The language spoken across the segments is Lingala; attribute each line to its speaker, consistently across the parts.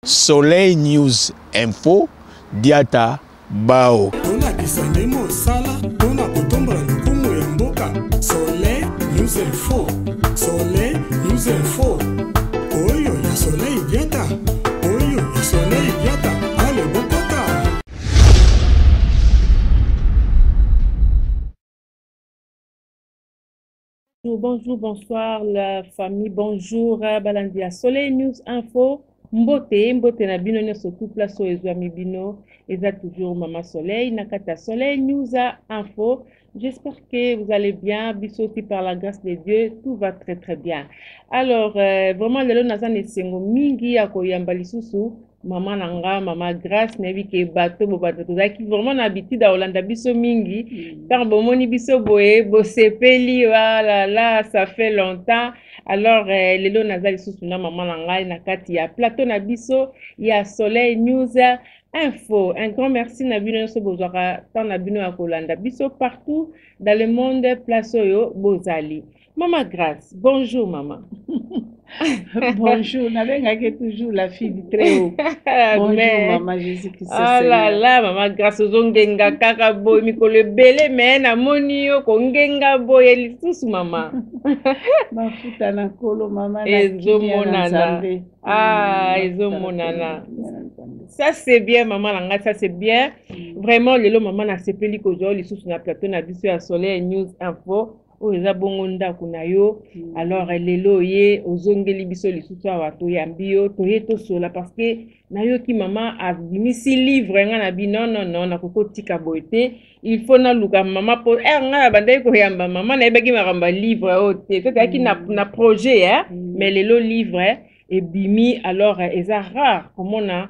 Speaker 1: Soleil News Info Diata Bao.
Speaker 2: Soleil News Info. Soleil News Info. Oyo ya Soleil Diata. Oyo ya Soleil Diata. Allez, Bokota.
Speaker 3: Bonjour, bonsoir la famille, bonjour Balandia. Soleil News Info, mbote na bino nyonso tout place oyo ezwami bino, eza toujours Maman Soleil, nakata Soleil News Info. J'espère que vous allez bien, biso aussi par la grâce de Dieu, tout va très très bien. Alors, vraiment, lelo naza nesengo mingi ya koyamba lisusu, Maman nanga, Maman Grâce, nevi ke bato tozaki vraiment na habitude à Olanda biso mingi, car bomoni biso boye, bosepeli, voilà, là, ça fait longtemps. Alors, lelo naza lisusu na Maman nanga, na kati ya plateau na biso, ya Soleil News Info. Un grand merci na bino nyonso bozwaka tant na bino ya kolanda biso partout dans le monde, place oyo bozali. Maman Grâce, bonjour maman.
Speaker 4: Bonjour, n'avez toujours la fille du très haut. Bonjour maman Jésus-Christ.
Speaker 3: Ah là là, maman Grâce ozongenga kaka boy mikolo ebele me na moni yo kongenga boy lisusu mama.
Speaker 4: Mafuta na kolo mama na
Speaker 3: ezomonana. Ah, ezomonana. Ça c'est bien maman langa, ça c'est bien. Vraiment lelo maman na sepeli ko jo lisusu na plateau na biso ya Soleil News Info. O eza bongo ndako na yo. Alors lelo ye ozongeli biso lisusu awa to yambi yo to ye to sola parce que na yo ki maman a bimisi livre nga na bi non na koko tika boite. Il faut na luka maman po nga na bandai ko yamba maman na ebaki makamba livre o te to taki na projet hein mais lelo livre et bimi alors eza rare comme on a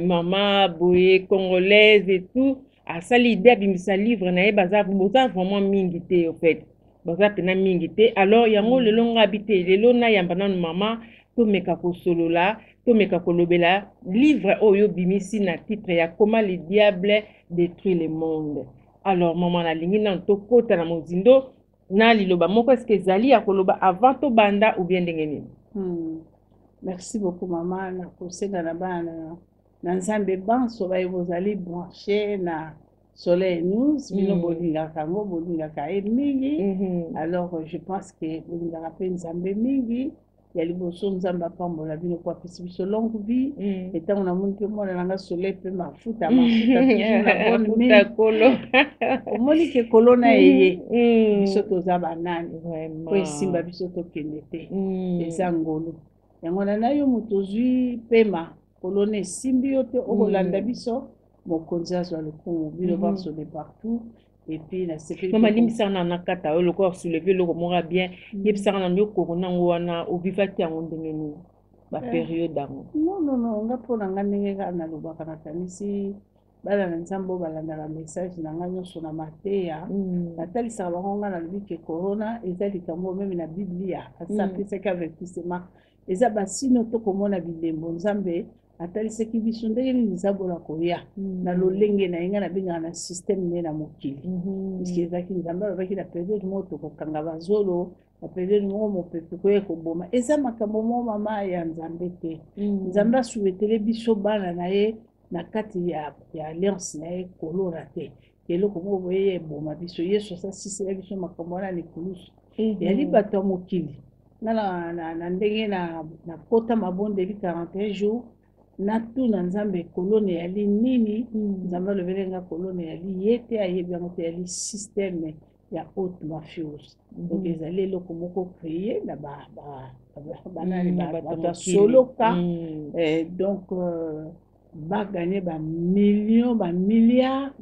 Speaker 3: maman boye congolaise et tout à ça l'idée bimisa livre na e baza vraiment mingi te au fait baza pena mingi te alors yango lelo nga habité lelo na yamba na maman to meka ko solola to meka ko lobela livre oyo bimisi na titre ya comment le diable détruit le monde. Alors maman na lingi na to kota na mozindo na liloba moko est-ce que zali ya koloba avant to banda ou bien ndenge nini?
Speaker 4: Merci beaucoup maman na kosenga na bana na nzambe banso ba bozali branché na Soleil News bino bolingaka ngo bolingaka mingi. Alors je pense que bolingaka pe nzambe mingi ya liboso nzambe apambola bino kwa pesi biso longue vie et tant na moni ke mona nanga soleil pe mafuta toujours na bonne mine
Speaker 3: kolo
Speaker 4: omoni ke kolona eye biso toza banani po esimba biso tokende te eza ngolo yango na yo moto ozwi pema kolona esimbi yo te okolanda biso mokonzi azwa lokumu bino banso de partout et puis la sécurité
Speaker 3: maman limisana na kata o loko soulever loko mora bien yebisana na yo corona wana o vivaki yango ndenge ni ba période yango
Speaker 4: non nga pona nga ndenge kana lobaka na kanisi bala na nzambo balandaka message na nga nyonso na mateya natalisaka bango nga na lobi ke corona eza likambo meme na biblia asapesaki avertissement eza basino tokomona bilembo nzambe atalisaki biso ndenge nini zabola koya na lolenge na yenga na bengaka na système ne na mokili puisque ezalaki nzambe alobaki na période moko tokokanga bazolo na période moko mopepe koya koboma eza makambo mo mama ya nzambe te nzambe asuwetele biso bana na ye na kati ya alliance na ye kolona te eloko moko boye eboma biso yesu asasisela biso makambo wana likulusu yali bato ya mokili na ndenge na kota mabondeli 41 jours natuna nzambe kolone yali nini nzambe alobeli nga kolone yali ye te ayebi yango te yali système ya haute mafiose donc ezali eloko moko créé na basoloka donc baganye bamillion bamilliard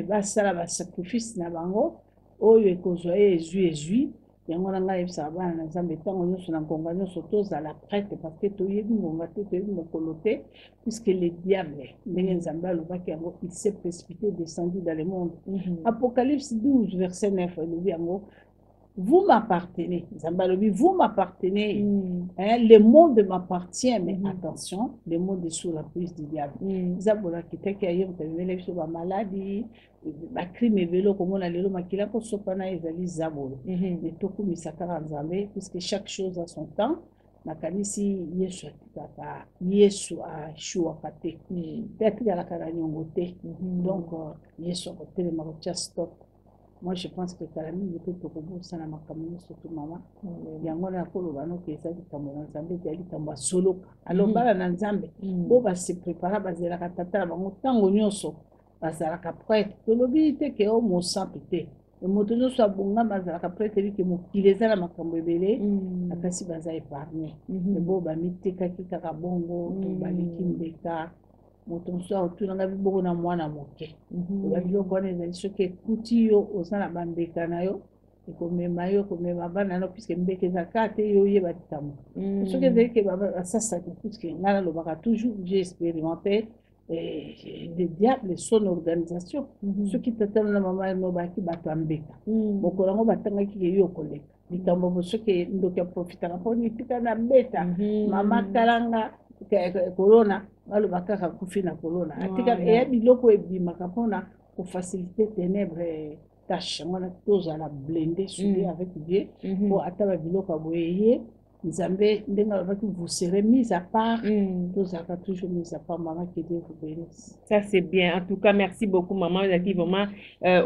Speaker 4: basala basacrifice na bango oyo ekozwa ye ezwi yango na ngai yebisaka bana na nzambe ntango nyonso na ngonga nyonso tozala prêtre parce que toyebi ngonga te toyebi mokolo te puisque le diable ndenge nzambe alobaki yango il s'est précipité descendu dans le monde. Apocalypse 12 verset 9 elobi yango vous m'appartenez nzambe alobi vous m'appartenez le monde m'appartient mais attention le monde est sous la prise du diable eza bolaki teke ayebota bimele biso bamaladi bacrime ebele okomona lelo makila kosopana ezali zabolo mais tokumisaka nzambe puisque chaque chose a son temps nakanisi Yesu atikaka Yesu ashuwaka te te atikalaka na niongo te donc Yesu akotelema kotia stop. Moi je pense que kala mingi mpe tokobosana makambo nyonso to mama yango na koloba noki eza likambo na Nzambe te likambo ya soloka alors bana na Nzambe bo base prépara bazelaka tata na bango ntango nyonso bazalaka prêtre tolobi te ke o mosantu te moto nyonso abongama azalaka prêtre elike mokili eza na makambo ebele akasi baza épargne bo bamitekaki kaka bongo to baliki mbeka moto mosusu aotunanga biboko na mwana moke oba biloko wana ezali soki ekuti yo oza na bambeka na yo ekomema yo komema bana no puiske mbeka ezalaka te yo oyeba likambo soki ezali ke basasaki puiske ngai nalobaka toujours j'ai expérimenté le diable son organisation soki tata na mama no baki bato ambeka mokolo yango batangaki ke yo koleka likambo bo soki ndoki aprofitaka mpo nitika na beta mama kalanga corona baloba kaka kufi na corona atika eya biloko ebimaka mpona kofacilité ténèbre tâche ngona tozala blende soudé avec Dieu po ata babiloko aboye ye Nzambe ndenge alobaki vous serez mis à part tozalaka toujours mis à part. Maman, que Dieu vous bénisse.
Speaker 3: Ça c'est bien, en tout cas merci beaucoup maman, vous avez vraiment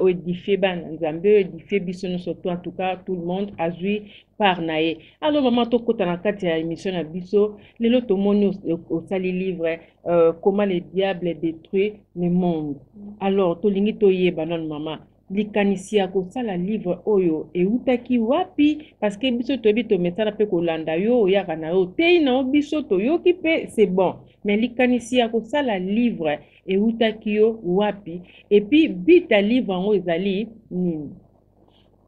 Speaker 3: édifié Nzambe, édifié biso surtout en tout cas tout le monde a joué par nae. Alors maman tokota na kati ya émission na biso lelo tomoni au sali livre comment le diable détruit le monde. Alors tolingi toyeba non maman likanisi ya kosala livre oyo eutaki wapi parce que biso toyebi tomesala mpe kolanda yo oyaka na yo tei na biso toyoki mpe c'est bon mais likanisi ya kosala livre eutaki yo wapi et puis bita livre yango ezali nini?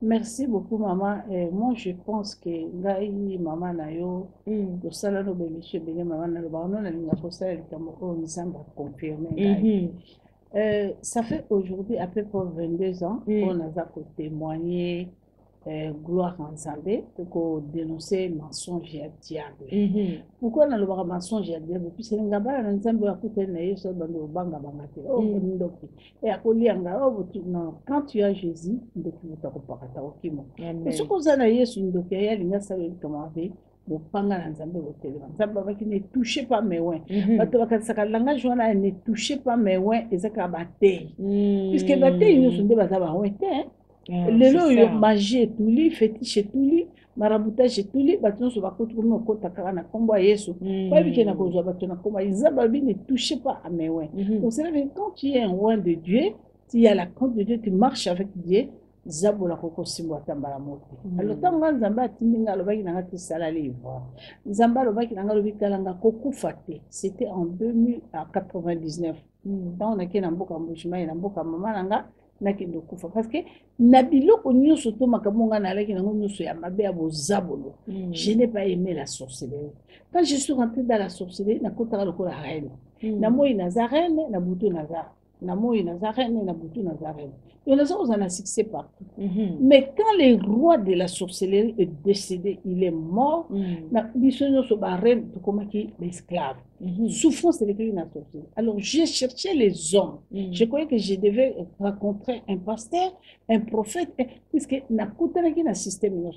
Speaker 4: Merci beaucoup maman. Moi je pense que ngai maman na yo kosala no bemission bele maman na loba no na linga kosala likambo oyo Nzambe confirmer. Ça fait aujourd'hui à peu près 22 ans qu'on a témoigné gloire en Nzambe pour dénoncer mensonge et diable. Pourquoi on a le mensonge et diable? Puis c'est ngaba na Nzambe ya kutena yeso bando banga bangate. Oh ndoki. Et akolianga non quand tu as Jésus ndoki utakopakata okimo. Et ce qu'on a na yesu ndoki ya linga sala likamave bopanga na Nzambe botelema. Nzambe baki ne touchez pas mes oins. Bato bakataka langage wana ne touchez pas mes oins ezaka batei. Puisque batei nyonso nde baza ba oin te. Lelo yo magie etuli fétiche etuli maraboutage etuli bato nyonso bakuti komi okota kaka na kombo ya Yesu bayebike na kozwa bato na kombo Nzambe abi ne touchez pas à mes oins. Donc c'est là que quand tu es un oin de Dieu, tu as la compte de Dieu, tu marches avec Dieu. Zabola koko simbo atambala moto. Alors tango Nzambe atindinga lobaki nanga tisala livre. Nzambe lobaki nanga lobikalanga kokufa te. C'était en 2099. Tant on a na mboka mbujima na mboka mama nanga nakendo kufa parce que na biloko nyonso to makambo na laki nango nyonso ya mabe ya bozabolo. Je n'ai pas aimé la sorcellerie. Quand je suis rentrée dans la sorcellerie, na kotaka lokola reine. Na moi na reine na butu na za. Na moi na reine na butu na reine. Et les autres, on a succès partout. Mais quand le roi de la sorcellerie est décédé, il est mort, l'esclave. Souffrance, c'est une sorcellerie. Alors, j'ai cherché les hommes. Je croyais que je devais rencontrer un pasteur, un prophète, puisque il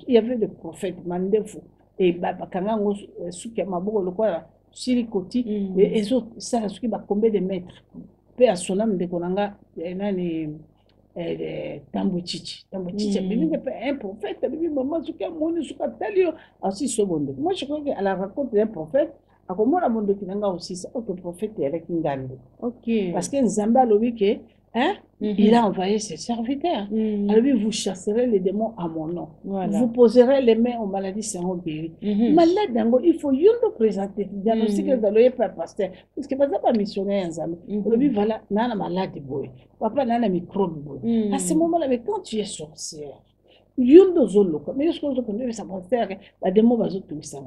Speaker 4: y avait le prophète, Mandefo, et Babakangango, Soukemabo, le quoi, Sirikoti, et les autres, ça a suivi combien de mètres. Peu à son âme de Konanga, Tambo Chichi, un prophète, maman, ce qu'il mon talio, aussi ce monde. Moi, je crois qu'à la rencontre d'un prophète, à comment la monde qui n'a aussi ça, que le prophète est avec une gamme. Ok. Parce que Nzamba Lobike, il a envoyé ses serviteurs. Alors, vous chasserez les démons à mon nom. Voilà. Vous poserez les mains aux maladies seront guéries. Malade d'ango, il faut y présenter. Diagnostic que vous allez pas pasteur. Parce que vous n'avez pas missionnaire Nzamba. Aujourd'hui, voilà, nana malade boy. Papa nana microbe boy. À ce moment-là, mais quand tu es sorcière, yondo zolo, mais ce que vous connaissez, ça va faire, la démon va tout ça.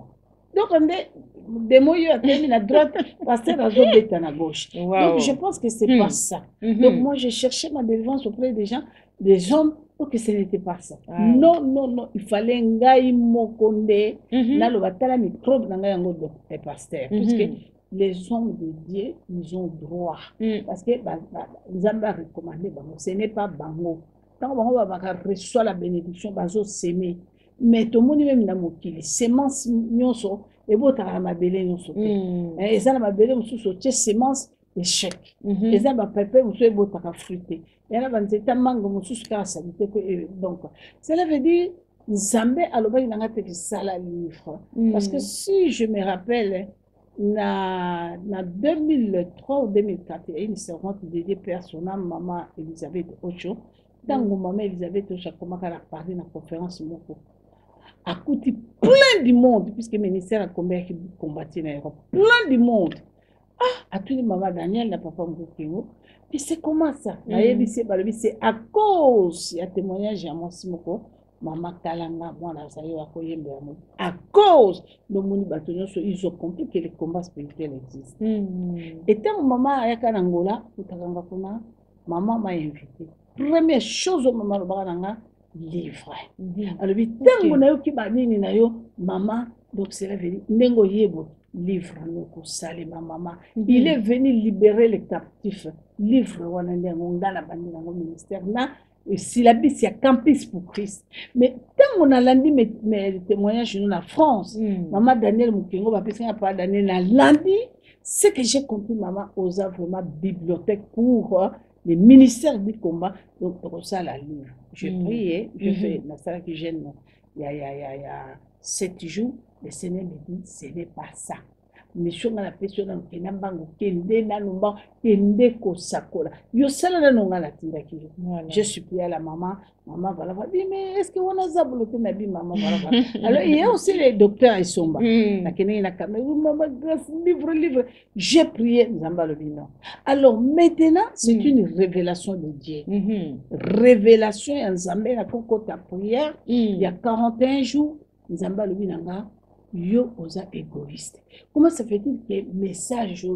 Speaker 4: Donc, on est des moyens à terminer à droite, passer à à gauche. Donc, je pense que c'est pas ça. Donc, moi, j'ai cherché ma délivrance auprès des gens, des hommes, pour que ce n'était pas ça. Non, non, non, il fallait ngai mokonde, là, le batala microbe, nanga yango de pasteur. Puisque les hommes de Dieu, ils ont droit. Parce que, Nzamba a recommandé, ce n'est pas bango. Quand on va recevoir la bénédiction, bazo s'aimer. Mais tout le monde même dans mon kili, semence nyonso, et beau ta mabele nous sauter et ça la mabele nous sauter semence échec et ça va pépé nous beau ta fruité et là c'est ta mango nous ka salité donc cela veut dire Zambé aloba inanga te sala livre parce que si je me rappelle na 2003 ou 2004 il y a une servante dédiée personnelle maman Elisabeth Ocho tango maman Elisabeth Ocho comment elle a parlé dans la conférence moko a coûté plein du monde puisque le ministère a combien qui combattit en Europe plein du monde à tous les mamans Daniel la papa Mbokengo puis c'est comment ça c'est à cause il y a témoignage à moi simoko maman Kalanga moi na sayo akoyembe à cause de mon bâtonneau ils ont compris que les combats spirituels existent et tant maman ayaka Angola utakanga kuna maman m'a invité première chose au maman lobanga livre alors tant na yo ki banini na yo maman donc c'est la vérité nengo yebo livre noko sale ma maman il est venu libérer les captifs livre wana ndengo ngala bandi na ministère na syllabus il y a campus pour Christ mais tant on a lundi mes témoignages nous en France maman Daniel Mukengo va passer par Daniel na lundi ce que j'ai compris maman osa vraiment bibliothèque pour les ministères du combat donc pour ça la livre je prie je fais la salle qui gêne il y a 7 jours le Seigneur me dit ce n'est pas ça mission à la personne qui n'a pas kende na numba kende ko sakola yo sala na nonga la tinda ki je suis prié à la maman voilà dit mais est-ce que on a zabolo que na bi maman voilà alors il y a aussi les docteurs et somba na kene na caméra maman grâce livre j'ai prié nzamba le bino alors maintenant c'est une révélation de Dieu révélation en nzamba na koko ta prière il y a 41 jours nzamba le binanga yo osa égoïste. Comment ça fait-il que message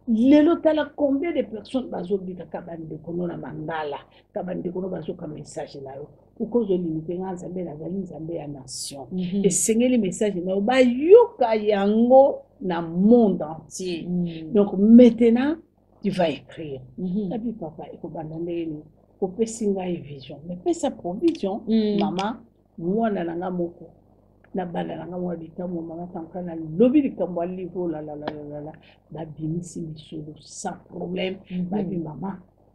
Speaker 4: lelo tala combien de personnes bazo bika kabande kono na mangala kabande kono bazo ka message na yo ou cause de limiter nzambe na zali nzambe ya nation et sengeli message na yo ba yoka yango na monde entier donc maintenant tu vas écrire la vie papa eko bandandeli ko pesinga vision mais pe sa provision maman mwana nanga moko na balalanga mwa bitambo mama tankana lobi likambo livre la ba bimisi misolo sans problème ba bi maman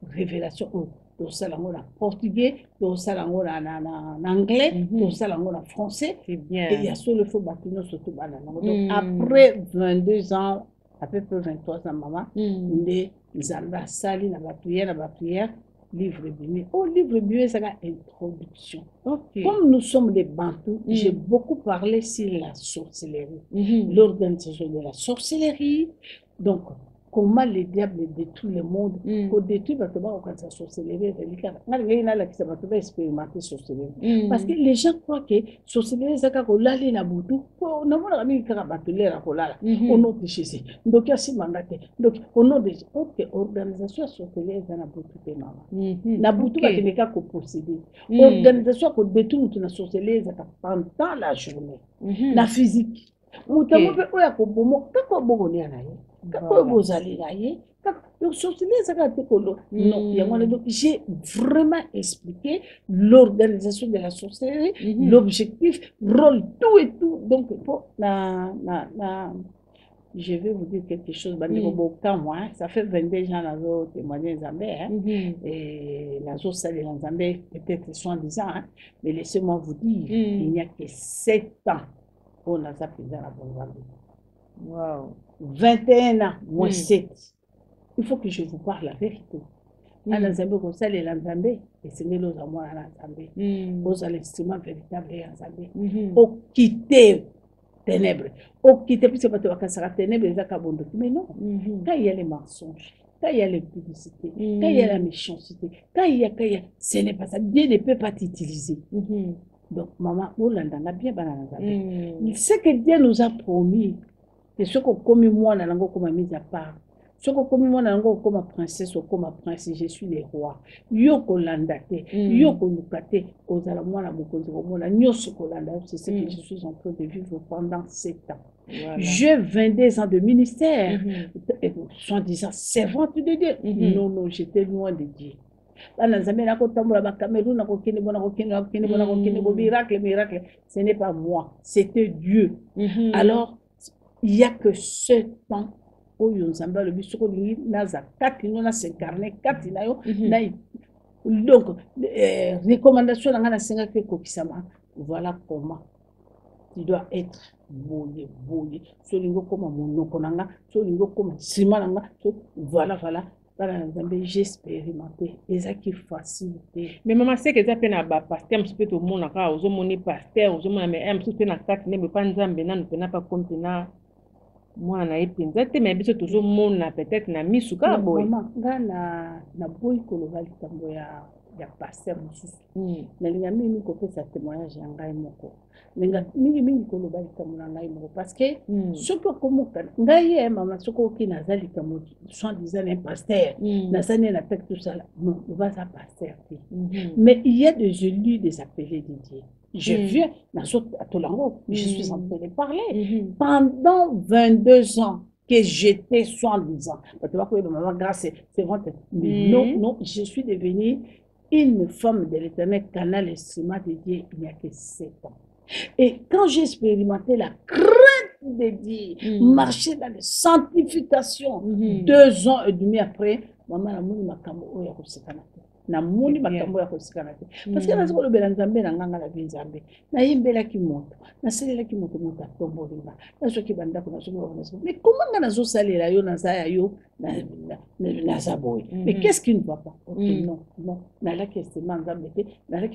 Speaker 4: révélation to salango na portugais to salango na anglais to salango na français
Speaker 3: c'est bien
Speaker 4: et il y a sur le faux bâtiment surtout banana donc après 22 ans à peu près 23 ans maman ndé nzamba sali na ba prière livre bien. Au livre bien, c'est une introduction. Comme nous sommes des Bantous, j'ai beaucoup parlé sur la sorcellerie, l'organisation de la sorcellerie. Donc, comment les diables détruisent le monde, pour détruire la sorcellerie, expérimenter sorcellerie. Parce que les gens croient que sorcellerie, c'est quand on l'a na boutou, on a mon ami qui a battu l'air à Kolala, on a de chez eux. Donc, il y a si mandaté. Donc, on a des organisations sorcellerie dans la boutou de maman. La boutou va tenir qu'à posséder. Organisation qui détruit la sorcellerie pendant la journée. La physique. Mutamu pe oya ko bomo kako bogo ni anaye kako bozali naye donc sorcellerie ça ka tekolo non yango donc j'ai vraiment expliqué l'organisation de la sorcellerie l'objectif rôle tout et tout donc pour je vais vous dire quelque chose moi ça fait 22 ans là zo témoigner Zambé et la zo ça les Zambé peut-être 70 ans mais laissez-moi vous dire il n'y a que 7 ans on a ça présent à Bonzambé.
Speaker 3: Wow.
Speaker 4: 21 ans, moins 7. Il faut que je vous parle la vérité. À l'Anzambé, comme ça, les Lanzambé, et c'est les lois à moi à l'Anzambé. Aux l'instrument véritable à l'Anzambé. Au quitter ténèbres. Au quitter, puisque tu vas casser la ténèbres, les acabondes. Mais non, quand il y a les mensonges, quand il y a les publicités, quand il y a la méchanceté, quand il y a, ce n'est pas ça. Dieu ne peut pas t'utiliser. Donc, maman, on a bien il sait que Dieu nous a promis que ce qu'on commis moi, on a comme mis à part. Ce qu'on commis moi, on a comme princesse ou comme prince, je suis le roi. Yoko landate, yoko nukate, ozala moi la mokonzi komona, nyoso kolanda, c'est ce que je suis en train de vivre pendant 7 ans. Voilà. J'ai 22 ans de ministère, soit disant servante de Dieu. Non, j'étais loin de Dieu. Miracle, ce n'est pas moi, c'était Dieu. Alors, il y a que ce temps oyo nzambe alobi soki olingi naza kati no nasencarne kati na yo na donc recommandation na nga nasengaki ekokisama voilà comment tu dois être boye boye so olingi okoma monoko na nga so olingi okoma nsima na nga voilà bana na nzambe j'expérimenté ezaki facile te.
Speaker 3: Mais mama seke eza mpe na bapaster mosusu mpe tomona kaka ozomoni paster ozomona me mosusu mpe na kati nde mpe nzambe nanu mpena pa komi mpena mwana na ye mpenza te me biso tozomona peut-être na misu kaka boye.
Speaker 4: Nga na boyi koloba likambo ya paster mosusu nalinga mingi kopesa témoignage ya ngai moko mingi koloba likambo na ngai moko parce que soki okomoka ngai ye mama soki oki naza likambo soi-disant na paster naza ne na pek tout ça non obaza paster te mais il y a des élus des appelés de Dieu. Je viens à Tolango, je suis en train de parler pendant 22 ans que j'étais soi-disant. Tu vois que maman grâce c'est vrai. Mais non, je suis devenue une femme de l'Éternel, canal instrument de Dieu il n'y a que 7 ans. Et quand j'ai expérimenté la crainte de Dieu, marcher dans les sanctifications, 2 ans et demi après, maman a mouru ma cambo oya kosekana. Na moni makambo ya kosikana te parce que nazo lobela nzambe na nganga la binzambe na yimbela ki moto na selela ki moto moto tombo linga na soki banda ko na soki ba nazo mais comment nga nazo salela yo na zaya yo na zaboy mais qu'est-ce qui ne va pas non na la question nzambe te na la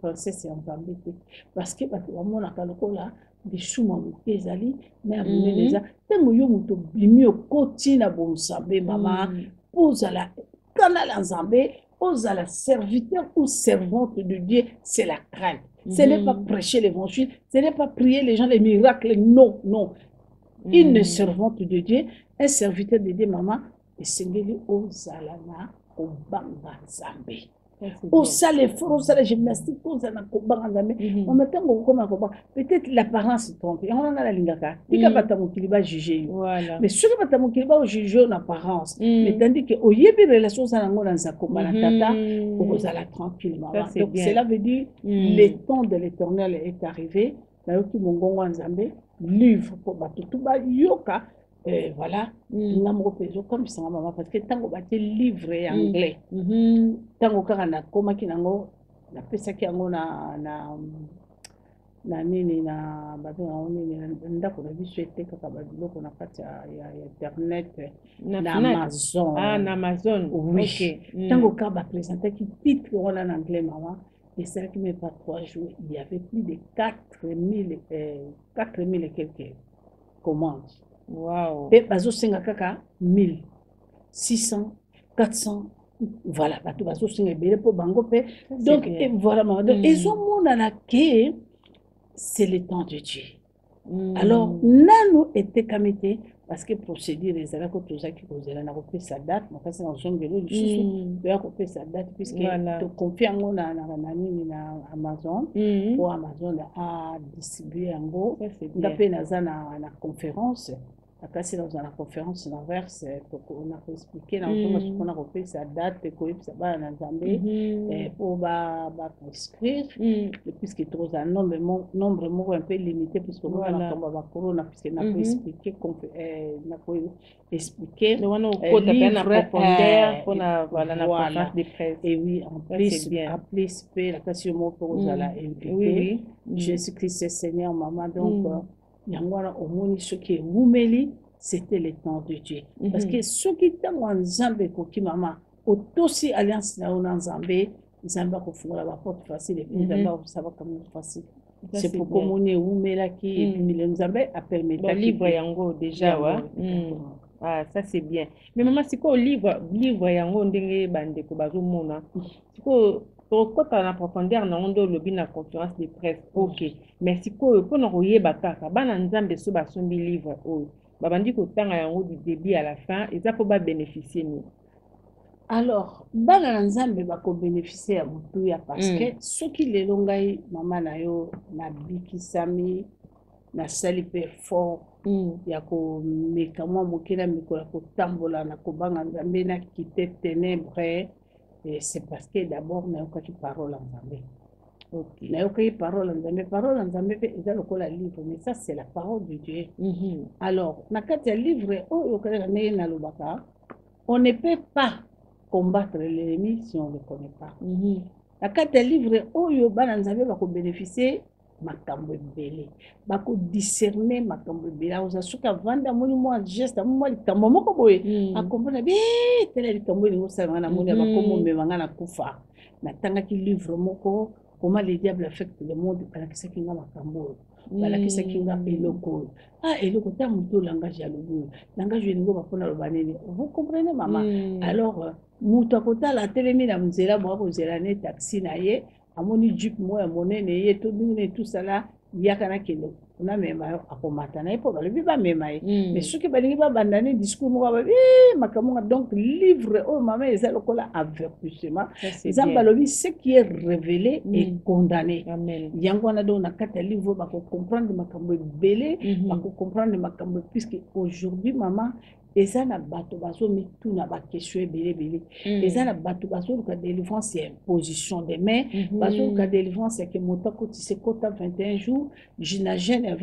Speaker 4: princesse ya nzambe te parce que ba mona ka lokola bishuma ezali na muneza tango yo moto bimi okoti na bonsambe mama pozala canal ensemble, aux à la serviteur ou servante de Dieu, c'est la crainte. Ce n'est pas prêcher l'évangile, ce n'est pas prier les gens les miracles, non. Une servante de Dieu, un serviteur de Dieu, maman, et c'est aux alana, au banga zambe. Au salle fort, au salle gymnastique, au salle banga zambe. En même temps, peut-être l'apparence se trompe. Et on a la lingaka. Il y a pas de qui va juger. Mais ce que pas qui va juger en apparence. Mais tandis que au yébi relation ça n'ango dans sa combat tata, vous allez tranquillement. Donc cela veut dire le temps de l'Éternel est arrivé. Là où mon gongo nzambe livre pour battre tout bas yoka. Voilà, comme ça, maman, parce que tant qu'on va te livrer anglais, tant qu'on a comme qui nango, la pesa qui ango na nini na babi na oni ndako na biso ete kaka babiloko na kati ya internet na Amazon.
Speaker 3: Na Amazon.
Speaker 4: Oui. Tant qu'on va présenter qui titre en anglais, maman. Et ça qui met pas 3 jours, il y avait plus de 4000 et quelques commandes.
Speaker 3: Wow.
Speaker 4: Et bazo senga kaka 1000, 600, 400. Voilà, bato bazo senga belé pour bango pe. Donc et voilà maman. Ils ont mon anake, c'est le temps de Dieu. Alors nano était kamité parce que procédure les ala ko toza ki kozela na kopé sa date, mais parce que on songe le susu, ya kopé sa date puisque to confie ngo na Amazon pour Amazon a distribuer ngo ngapé naza na conférence. Akasi dans la conférence l'inverse on a expliqué on a repris sa date et quoi ça va en Zambie pour va prescrire puisque trop un nombre un peu limité puisque on a tombé à corona puisque n'a pas expliqué n'a pas expliqué
Speaker 3: on a profondeur pour la conférence de presse
Speaker 4: et oui en plus la question pour la invité Jésus-Christ Seigneur maman donc Yangwara omoni soki wumeli c'était le temps de Dieu parce que soki tango nzambe koki mama otosi alliance na ona nzambe ko fungula ba porte facile et puis nzambe ça va comme facile c'est pour komoni wumela ki et puis le nzambe a permis
Speaker 3: le livre yango déjà wa ah ça c'est bien mais maman siko livre yango ndenge bande ko bazomona siko quand on a profondeur na ondo lobi na conférence de presse ok mais sikoyo pona koyeba kaka bana nzambe so basombi livre oyo babandi kotanga yango du début à la fin eza po ba bénéficier ni
Speaker 4: alors bana nzambe bako bénéficier ya butu ya parce que soki lelo ngai mama na yo na bikisami na sali pe fort ya ko meka mwa mokela mikola kotambola na kobanga nzambe na quitter ténèbres. Et c'est parce que d'abord, nous avons une parole en Zambie. nayoki parole nzambe pe eza lokola livre, mais ça c'est la parole de Dieu. Alors na kati ya livre oyo okalaka ndenge nalobaka, on ne peut pas combattre l'ennemi si on ne le connaît pas. Na kati ya livre oyo bana nzambe bakobénéficie makambo ebele, bakodiscerne makambo ebele, akoza soki avanda amoni mwa geste amoni mwa likambo moko boye akomprendre tala likambo elingi osalanga namoni bakomi omemanga na kufa. Natangaki livre moko comment le diable affecte le monde, balakisaki nga makambo oyo, balakisaki nga eloko oyo. Eloko ta moto langage ya lobo, langage elingo bapona loba nini, vous comprenez maman? Alors moto akotala atelemi na nzela mwa kozela ne taxi na ye, amoni jeep moya monene ye to ndenge tout ça là yaka na kendo na mema akomata na epo balobi ba mema ye, mais soki balingi ba bandane discours moko ba makamonga. Donc livre oh maman eza lokola avertissement, eza balobi ce qui est révélé est condamné. Yango wana do na kata livre ba ko comprendre makambo belé, ba ko comprendre makambo, puisque aujourd'hui maman eza na bato bazo mitu na ba question belé, eza na bato bazo ka délivrance et imposition des mains, bazo ka délivrance que motako tise kota 21 jours, j'imagine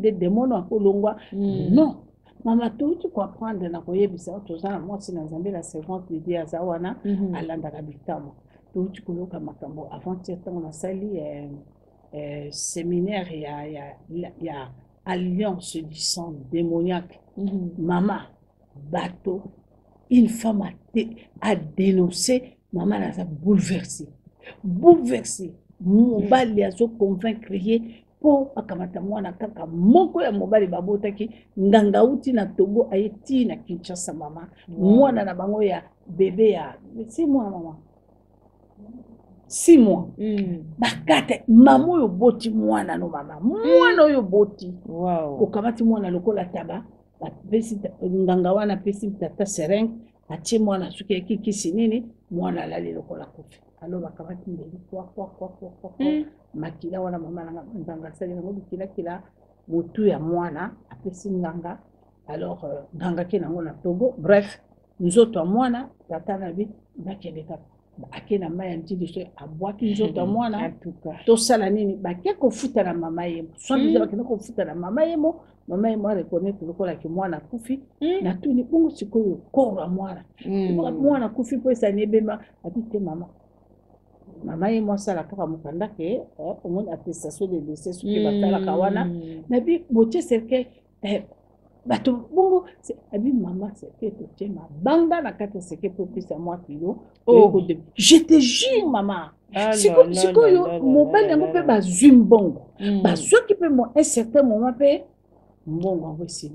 Speaker 4: des démons en kolongwa. Non mama tout tu comprendre na koyebisa tozana moi si na nzambe la servante de Dieu azawana alanda kabitamo tout tu koloka makambo avant temps na sali séminaire ya alliance du sang démoniaque. Maman bateau une femme a dénoncé, maman a bouleversé mobali azo convaincre ye po akamata mwana kaka moko ya mobali babotaki nganga uti na Togo ayeti na Kinshasa mama mwana na bango ya bébé ya 6 mois maman 6 mois bakate mama oyo boti mwana no mama mwana oyo boti okamati mwana lokola taba bapesi nganga wana pesi tata sereng atie mwana suki ekikisi nini mwana lali lokola kofi. Alors bakamati mbeli kwa makila wana mama nanga nganga sali ngo kila motu ya mwana apesi nganga. Alors nganga kena ngona Togo, bref nzoto mwana tata na bi bakeleka akena maya ntidi so abwaki nzoto mwana to sala nini bakia kofuta na mama yemo so ndiza bakena kofuta na mama yemo reconnaître lokola ki mwana kufi na tuni bongo sikoyo kora mwana mwana kufi po esa nebema atite mama yemo sala kaka mukanda ke omoni attestation de décès suki batala kawana na bi botie serke bato bongo abi mama c'est que tu ma banga na kata c'est que pour plus à moi kilo je te jure maman sikoyo mobile yango pe bazum bongo baso ki pe mo un certain moment pe mbongo aussi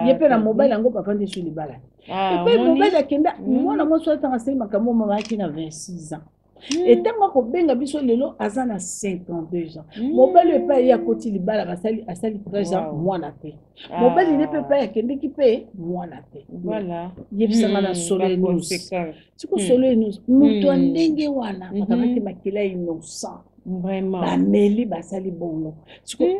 Speaker 4: yepe na mobile yango papa ndi sur libala et puis mobile akenda mwana mo so tanga sema kama mama ki na 26 ans. Et tant que benga biso lelo azana 52 ans. Mobile e pa ya koti libala basali asali 13 ans mwana te. Mobile ne peut pas ya kende ki pe mwana te.
Speaker 3: Voilà.
Speaker 4: Yebisanga na Soleil News. Siko Soleil News muto ndenge wana makamati makila innocent.
Speaker 3: Vraiment.
Speaker 4: Bameli basali bongo.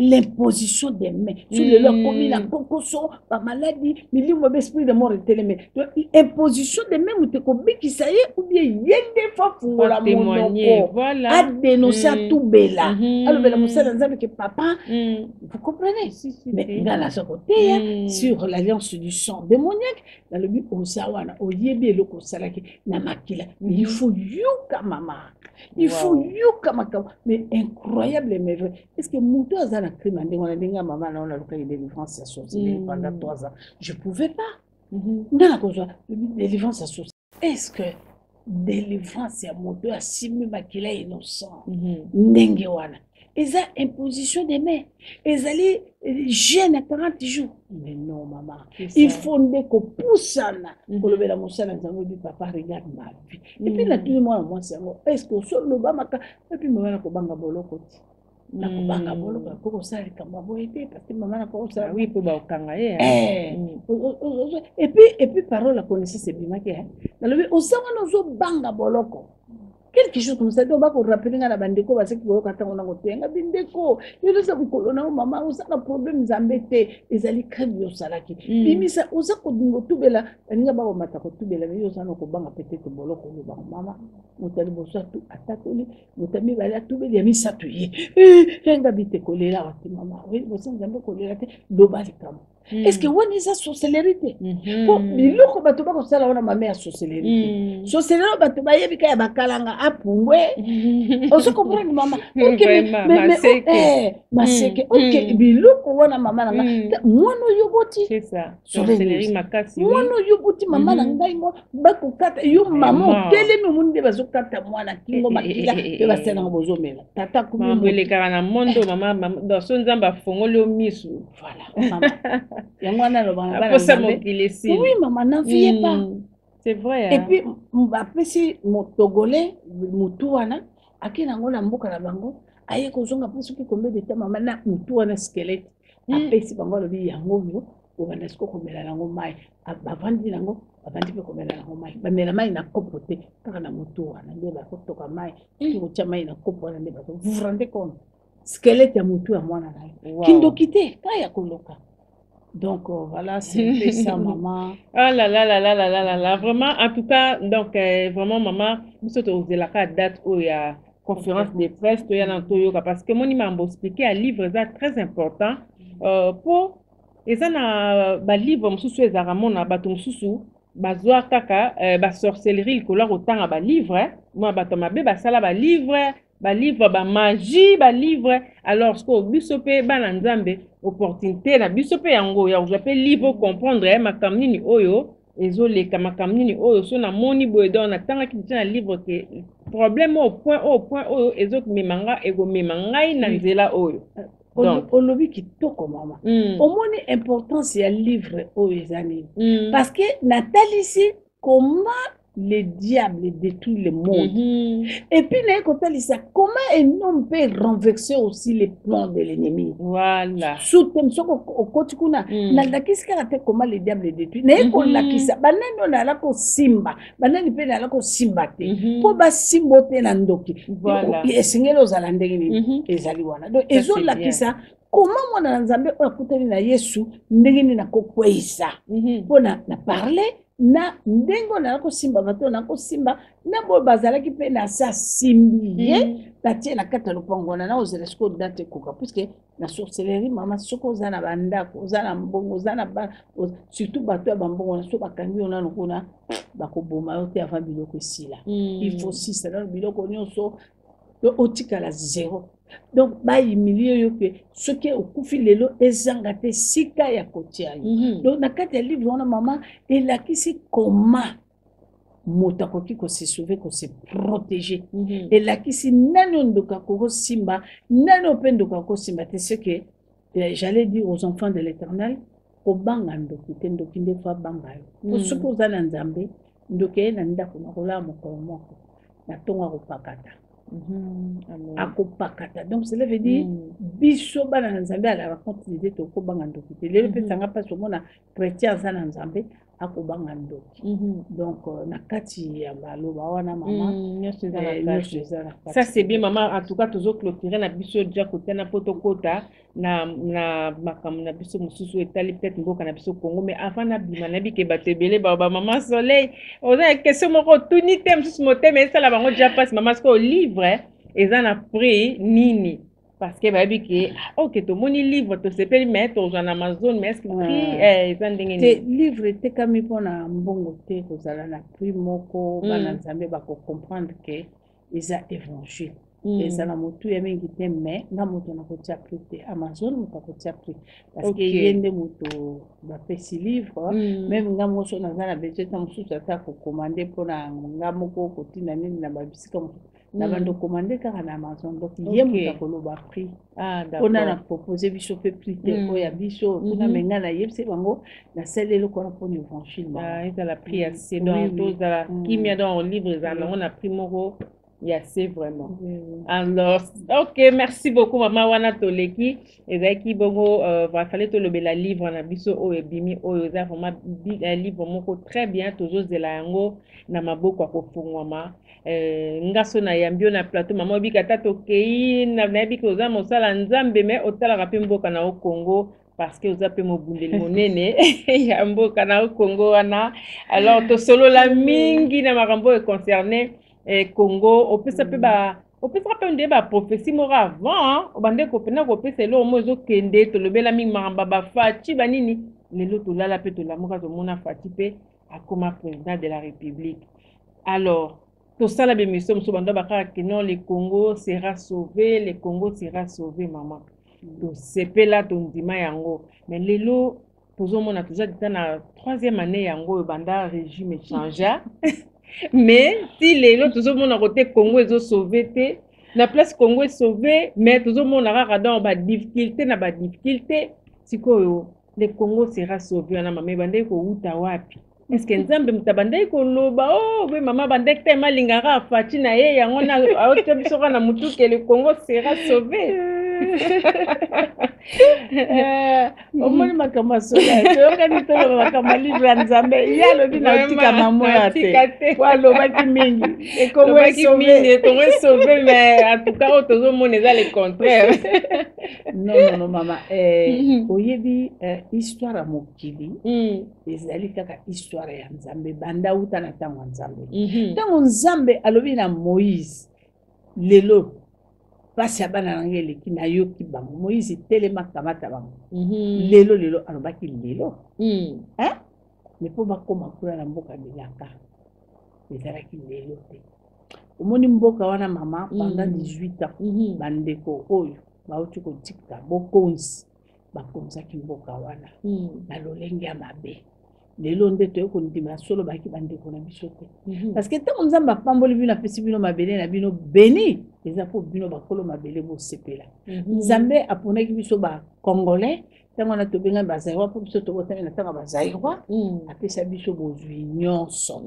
Speaker 4: L'imposition des mains. Sur le leur commis la concoction, la maladie, milieu de esprit de mort et télémé. Imposition des mains, ou te commis qui ça y est, ou bien yende fa fungola
Speaker 3: témoigner. Voilà.
Speaker 4: A dénoncer à tout bela. Alors, la moussa dans que papa, vous comprenez? Mais dans la côté, sur l'alliance du sang démoniaque, dans le but au sawana, au yébé, le kosalaki, namakila. Il faut yuka mama. Il faut yuka makama. Mais incroyable, mais vrai. Est-ce que Mouto a un crime? On a dit à maman, on a eu des délivrances associées pendant 3 ans. Je ne pouvais pas. Dans la cause, délivrance associée. Est-ce que délivrance à Mouto a simulé qu'il est innocent? N'engewana. Et ça, imposition des mains. Et ça, les jeunes à 40 jours. Mais non, maman. Il faut qu'on pousse ça. Pour le la moussa, nous dit, papa, regarde ma vie. Et puis, là, tout le monde, moi, c'est est-ce que sur le bas, et puis, maman, on va bolo côté. Na kubanga bolo pour ça les kamba boité parce que maman a pas ça
Speaker 3: oui pour ba kanga
Speaker 4: et puis parole la connaissance c'est bien que dans le au ça on zo banga boloko quelque chose comme ça. Donc, on rappelle à la bande ko parce que vous avez on a côté nga bindeko. Il nous a dit que na maman on a problème zambete ezali crème yo salaki. Bimisa oza ko dingo tubela nga ba mata ko tubela yo sana ko banga peut-être bolo ko ba mama mutali bosa tu atatoli mutami bala tubela ya misa tu ye. Nga bite ko lela wati mama. Oui, bosa nzambe ko lela te do bali kam. Est-ce que on est ça sorcellerie? Pour biloko bato ba ko sala ona mama ya sorcellerie. Sorcellerie bato ba yebika ya bakalanga apungwe. On se comprend maman. OK mais maseke. OK biloko wana mama nanga. Mwana yoboti.
Speaker 3: C'est ça. Sorcellerie makasi.
Speaker 4: Mwana yoboti mama nanga ngo ba ko kata yo mama telemi munde bazo kata mwana kingo makila pe basena bozo mela. Tata kumi
Speaker 3: mbele kana mondo mama do so nzamba fongolo misu.
Speaker 4: Voilà mama. Ya mwana lo bana bana.
Speaker 3: Oui
Speaker 4: maman n'en fiez pas.
Speaker 3: C'est vrai.
Speaker 4: Et puis après si mon togolais mutuana akina ngona mboka na bango aye kozonga parce que combien de temps maman na mutuana squelette après si bango lo bi yango yo o bana sko komela nango mai abavandi nango abandi pe komela nango mai bamela mai na kopote kaka na mutuana nde ba kotoka mai ko tia mai na kopote nde ba vous vous rendez compte squelette ya mutu ya mwana na kindo kite kaya koloka. Donc voilà, c'est un peu ça, maman.
Speaker 3: Ah là là là là là là là, vraiment, en tout cas, donc vraiment, maman, nous sommes de la date où il y a conférence de presse, il y a dans parce que mon m'a expliqué un livre très important pour et ça na ba livre mususu ezaramon na bato mususu bazwa kaka ba sorcellerie ko la autant ba livre moi bato mabe ba sala ba livre ba magie ba livre alors ce que bisope bana nzambe opportunité na bisope yango ya j'appelle livre comprendre makamni ni oyo ezoleka makamni ni oyo so na moni boye don na tanga ki na livre que problème au point oyo ezok memanga ego memangai na nzela oyo
Speaker 4: donc olobi kitoko mama omoni importance ya livre oyo ezani parce que natalisi comment le diable détruit le monde. Et puis, comment un homme peut renverser aussi les plans de l'ennemi.
Speaker 3: Voilà.
Speaker 4: Comment le diable détruit. Simba. Comment on a nzambe okutani na Yesu ndenge na kokweisa. Pona na parler na ndengo na ko simba bato na ko simba na bo bazala ki pe na sa simbiye tatie na kata lopango na ozeresko date kuka puisque na sorcellerie mama soko zana bandako zana mbongo zana ba surtout bato ya bambongo na so bakangi ona nokuna bakoboma yote avant biloko esila il faut si ça dans biloko nyonso do otikala zéro. Donc bayi milieu yo que ce qui au kufi lelo ezangate sika ya kotia yo. Donc na kati ya livre on a maman et la qui c'est comment motako ki ko se sauver ko se protéger et la qui c'est nano ndoka ko simba nano pendoka ko simba c'est ce que j'allais dire aux enfants de l'Éternel au banga ndoki tendoki ndefa banga yo pour ce que vous allez nzambe ndoke na ndako na kola moko na tonga ko pakata. Akopakata. Donc cela veut dire biso bana nzambe à la rencontre des to ko banga ndoki le pe sanga pas so mona chrétien za na nzambe akobanga ndoki donc na kati ya maloba wana mama
Speaker 3: ça c'est bien maman en tout cas toujours clôturer na biso déjà côté na potokota na makam na biso mususu etali peut-être ngoka na biso Congo mais avant na bima na bi ke batebele ba maman soleil on a question moko tuni tem sus moté mais ça la bango déjà passe maman ce que livre et ça na prix nini parce que bah que ok to moni livre to sepeli mettre aux Amazon mais est-ce que prix ça ndenge
Speaker 4: te livre te kami pona mbongo te ko zala na prix moko bana nzambe ba ko comprendre que isa évangile et la moto ya mingi te mais na moto na ko tia prix te Amazon moto ko tia prix parce que yende moto ba pesi livre même nga moso na zala budget na mosusu ata ko commander pona nga moko ko tina nini na ba bisika na bando commander car na Amazon donc yemu ko lo ba prix on a proposé biso pe prix te ko ya biso kuna menga na yebse bango na sele le ko na pour évangile
Speaker 3: et la prix c'est donc tous la kimia dans livre ça on a prix moko Yeah, c'est vraiment. Alors, ok, merci beaucoup, Maman Wana Toleki. Et Zaki Bongo, va falloir te lever la livre, on a biso o et bimi o yoza vraiment un livre moko très bien, toujours de la yango, na maboko ko fungwama. Ngaso na yambio na plateau, maman bika tato kei, na bika oza mosala nzambe, mais otala rapi mboka na o Congo, parce que oza pe mobundeli monene, ya mboka na o Congo wana. Alors, to solo la mingi na makambo est concerné. Congo, opesa pe ba opesa pe nde ba prophétie mora avant obande ko pena ko pesa lo mozo kende to lobela mi mamba ba fati banini lelo to lala pe to la moka to mona fati pe akoma président de la République. Alors to sala be mission so bando ba que non le Congo sera sauvé, le Congo sera sauvé maman. To sepela to ndima yango mais lelo pozo mona toujours dit na troisième année yango banda régime changea. Mais si les autres, tout le monde a côté Congo est sauvé, la place Congo est sauvé, mais tout le monde a dans ba difficulté, na ba difficulté, si quoi le Congo sera sauvé, na maman bande ko uta wapi. Est-ce que nzambe mutabande ko loba oh we maman bande te malingara fati na ye yango na autre biso na mutu que le Congo sera sauvé.
Speaker 4: Omoni makama sola toyoka ni tolo makama livre nzambe ya lobi na utika mamoya te kwa lobaki mingi Congo
Speaker 3: est sauvé mais en tout cas autozo moneza le contraire.
Speaker 4: Non maman oyebi histoire ya mokili ezali kaka histoire ya nzambe banda uta na tango nzambe tango nzambe alobi na Moïse lelo pasi abana nangele kina yoki bango Moïse telema kamata bango lelo alobaki lelo hein mais po bakoma kula na mboka bilaka ezalaki lelo te omoni mboka wana mama pendant 18 ans bandeko oyo bauti kotika bokonzi bakonzaki mboka wana na lolenge ya mabe lelo nde toyo kondima solo baki bandeko na biso te parce que tant nzamba pamboli bino apesi bino mabele na bino beni eza po bino bakolo mabele bo sepela nzambe aponaki biso ba congolais tango na tobenga bazairwa po biso tobotami na tango bazairwa apesa biso bozwi nyonso